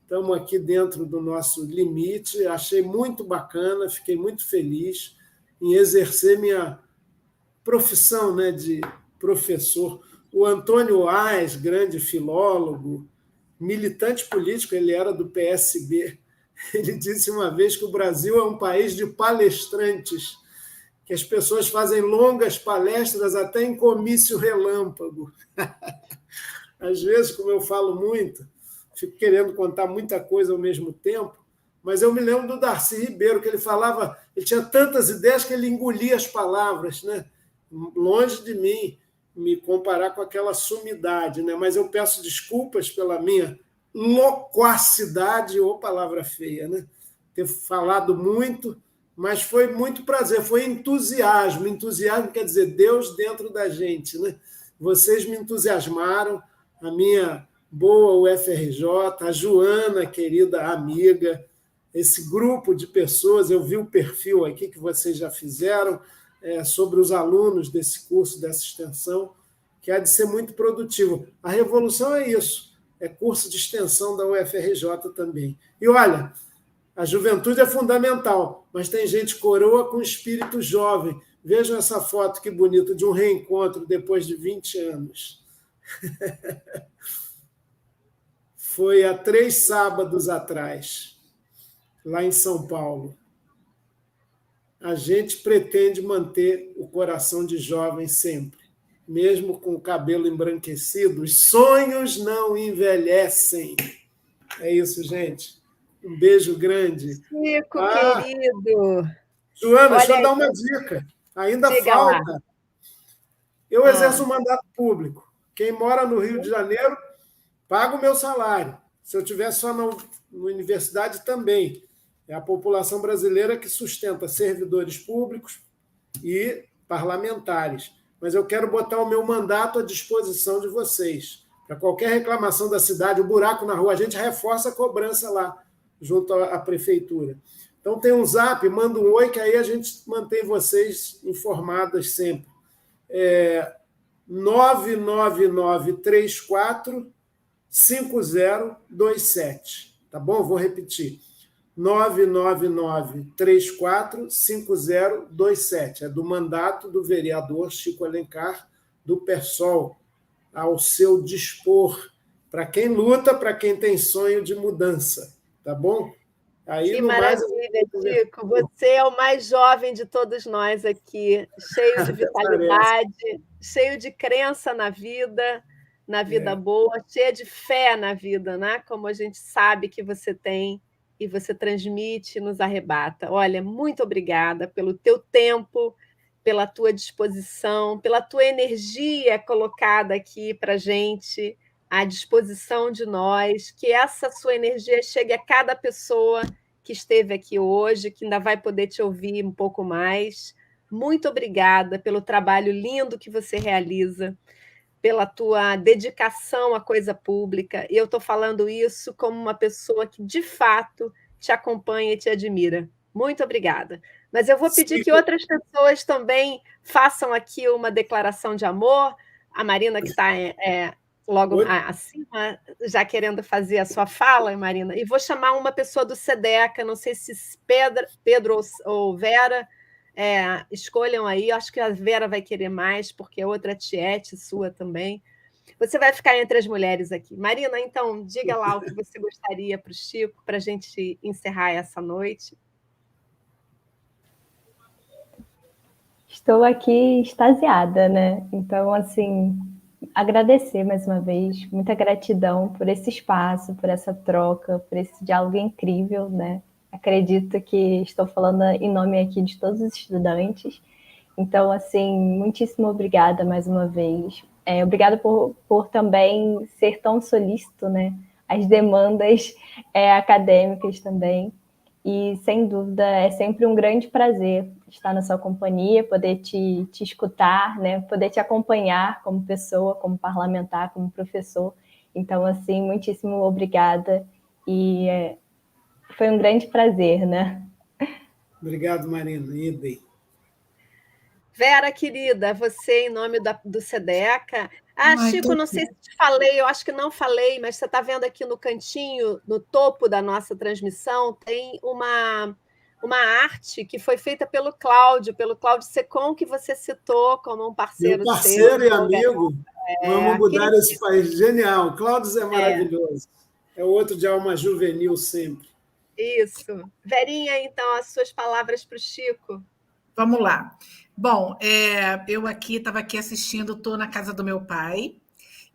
estamos aqui dentro do nosso limite, achei muito bacana, fiquei muito feliz em exercer minha profissão, né, de professor. O Antônio Aes, grande filólogo, militante político, ele era do PSB, ele disse uma vez que o Brasil é um país de palestrantes, que as pessoas fazem longas palestras até em comício relâmpago. Às vezes, como eu falo muito, fico querendo contar muita coisa ao mesmo tempo, mas eu me lembro do Darcy Ribeiro, que ele falava, ele tinha tantas ideias que ele engolia as palavras, né? Longe de mim me comparar com aquela sumidade, né? Mas eu peço desculpas pela minha loquacidade, ou palavra feia, né? Ter falado muito, mas foi muito prazer, foi entusiasmo. Entusiasmo quer dizer Deus dentro da gente, né? Vocês me entusiasmaram, a minha boa UFRJ, a Joana, querida amiga, esse grupo de pessoas, eu vi o perfil aqui que vocês já fizeram sobre os alunos desse curso, dessa extensão, que há de ser muito produtivo. A revolução é isso, é curso de extensão da UFRJ também. E olha, a juventude é fundamental, mas tem gente coroa com espírito jovem. Vejam essa foto, que bonito, de um reencontro depois de 20 anos. Foi há 3 sábados atrás, lá em São Paulo. A gente pretende manter o coração de jovem sempre, mesmo com o cabelo embranquecido. Os sonhos não envelhecem. É isso, gente. Um beijo grande. Chico, querido. Joana, deixa eu dar uma dica. Ainda falta. Lá. Eu exerço um mandato público. Quem mora no Rio de Janeiro, paga o meu salário. Se eu estiver só na universidade, também. É a população brasileira que sustenta servidores públicos e parlamentares. Mas eu quero botar o meu mandato à disposição de vocês, Para qualquer reclamação da cidade, o buraco na rua, a gente reforça a cobrança lá, junto à prefeitura. Então, tem um zap, manda um oi, que aí a gente mantém vocês informadas sempre. 99934 5027. Tá bom? Vou repetir. 99934 5027. É do mandato do vereador Chico Alencar, do PSOL, ao seu dispor, para quem luta, para quem tem sonho de mudança. Tá bom? Aí, que no maravilha, mais, Chico. Você é o mais jovem de todos nós aqui, cheio de vitalidade, cheio de crença na vida boa, cheia de fé na vida, né? Como a gente sabe que você tem e você transmite e nos arrebata. Olha, muito obrigada pelo teu tempo, pela tua disposição, pela tua energia colocada aqui para a gente, à disposição de nós, que essa sua energia chegue a cada pessoa que esteve aqui hoje, que ainda vai poder te ouvir um pouco mais. Muito obrigada pelo trabalho lindo que você realiza, pela tua dedicação à coisa pública. E eu estou falando isso como uma pessoa que, de fato, te acompanha e te admira. Muito obrigada. Mas eu vou pedir que outras pessoas também façam aqui uma declaração de amor. A Marina, que está logo acima, já querendo fazer a sua fala, Marina. E vou chamar uma pessoa do SEDECA, não sei se Pedro ou Vera, escolham aí. Acho que a Vera vai querer mais, porque é outra tiete sua também. Você vai ficar entre as mulheres aqui. Marina, então, diga lá o que você gostaria para o Chico, para a gente encerrar essa noite. Estou aqui extasiada, né? Então, assim, agradecer mais uma vez, muita gratidão por esse espaço, por essa troca, por esse diálogo incrível, né? Acredito que estou falando em nome aqui de todos os estudantes. Então, assim, muitíssimo obrigada mais uma vez. Obrigada por também ser tão solícito, né? As demandas acadêmicas também. E, sem dúvida, é sempre um grande prazer estar na sua companhia, poder te escutar, né? Poder te acompanhar como pessoa, como parlamentar, como professor. Então, assim, muitíssimo obrigada. E foi um grande prazer, né? Obrigado, Marina. Idem. Vera, querida, você em nome do SEDECA. Chico, não sei se te falei, eu acho que não falei, mas você está vendo aqui no cantinho, no topo da nossa transmissão, tem uma arte que foi feita pelo Cláudio Secom, que você citou como um parceiro meu parceiro seu. E amigo. Vamos mudar esse país. Genial. Cláudio é maravilhoso. É outro de alma juvenil sempre. Isso. Verinha, então, as suas palavras para o Chico. Vamos lá. Bom, eu estava aqui assistindo, estou na casa do meu pai,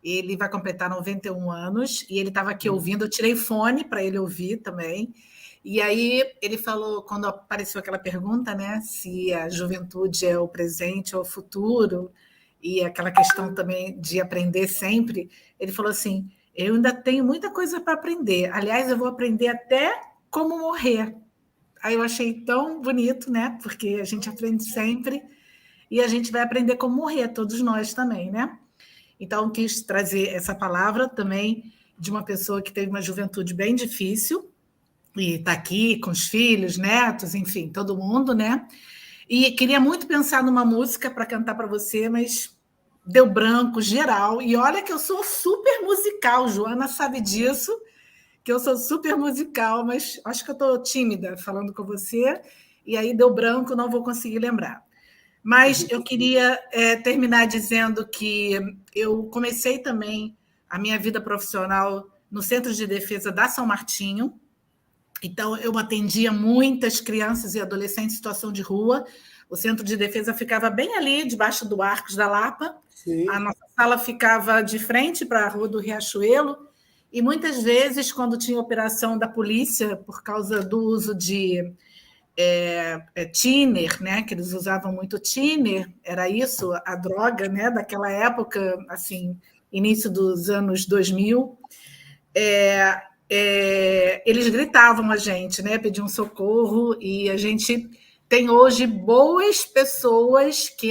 ele vai completar 91 anos, e ele estava aqui ouvindo, eu tirei fone para ele ouvir também, e aí ele falou, quando apareceu aquela pergunta, né, se a juventude é o presente ou o futuro, e aquela questão também de aprender sempre, ele falou assim, eu ainda tenho muita coisa para aprender, aliás, eu vou aprender até como morrer. Aí eu achei tão bonito, né? Porque a gente aprende sempre e a gente vai aprender como morrer, todos nós também, né? Então, quis trazer essa palavra também de uma pessoa que teve uma juventude bem difícil e está aqui com os filhos, netos, enfim, todo mundo, né? E queria muito pensar numa música para cantar para você, mas deu branco geral. E olha que eu sou super musical, Joana sabe disso, que eu sou super musical, mas acho que eu estou tímida falando com você, e aí deu branco, não vou conseguir lembrar. Mas eu queria terminar dizendo que eu comecei também a minha vida profissional no Centro de Defesa da São Martinho, então eu atendia muitas crianças e adolescentes em situação de rua, o Centro de Defesa ficava bem ali, debaixo do Arcos da Lapa, sim. A nossa sala ficava de frente para a Rua do Riachuelo, e muitas vezes, quando tinha operação da polícia, por causa do uso de thinner, né, que eles usavam muito thinner, era isso, a droga, né, daquela época, assim, início dos anos 2000, eles gritavam a gente, né, pediam socorro, e a gente tem hoje boas pessoas que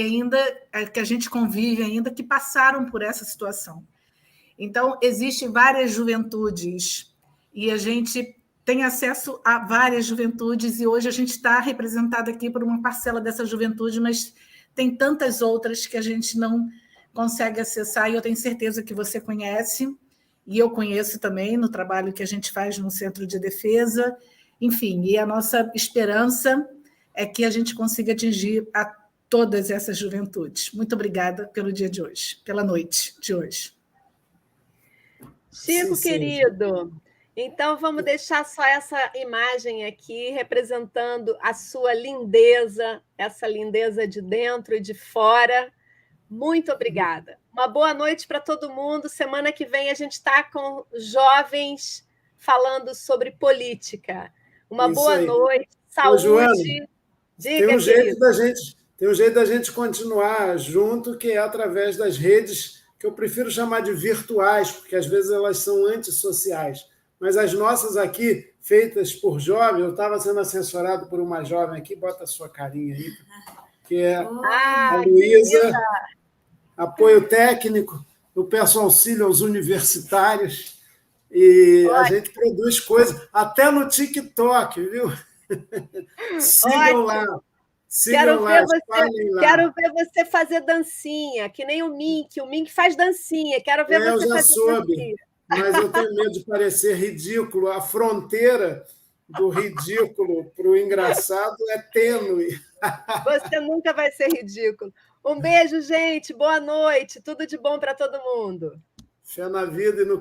a gente convive ainda, que passaram por essa situação. Então, existem várias juventudes e a gente tem acesso a várias juventudes e hoje a gente está representado aqui por uma parcela dessa juventude, mas tem tantas outras que a gente não consegue acessar e eu tenho certeza que você conhece e eu conheço também no trabalho que a gente faz no Centro de Defesa. Enfim, e a nossa esperança é que a gente consiga atingir a todas essas juventudes. Muito obrigada pelo dia de hoje, pela noite de hoje. Chico, querido, então vamos deixar só essa imagem aqui representando a sua lindeza, essa lindeza de dentro e de fora. Muito obrigada. Uma boa noite para todo mundo. Semana que vem a gente está com jovens falando sobre política. Uma boa noite, saúde. Ô, Joana, diga, tem um jeito da gente continuar junto, que é através das redes, que eu prefiro chamar de virtuais, porque às vezes elas são antissociais. Mas as nossas aqui, feitas por jovens, eu estava sendo assessorado por uma jovem aqui, bota a sua carinha aí, que é a Luísa, apoio técnico, eu peço auxílio aos universitários, e a gente produz coisas, até no TikTok, viu? Sigam lá. Quero ver você fazer dancinha, que nem o Mink faz dancinha. Quero ver você fazer dancinha. Mas eu tenho medo de parecer ridículo. A fronteira do ridículo para o engraçado é tênue. Você nunca vai ser ridículo. Um beijo, gente. Boa noite. Tudo de bom para todo mundo. Fé na vida e no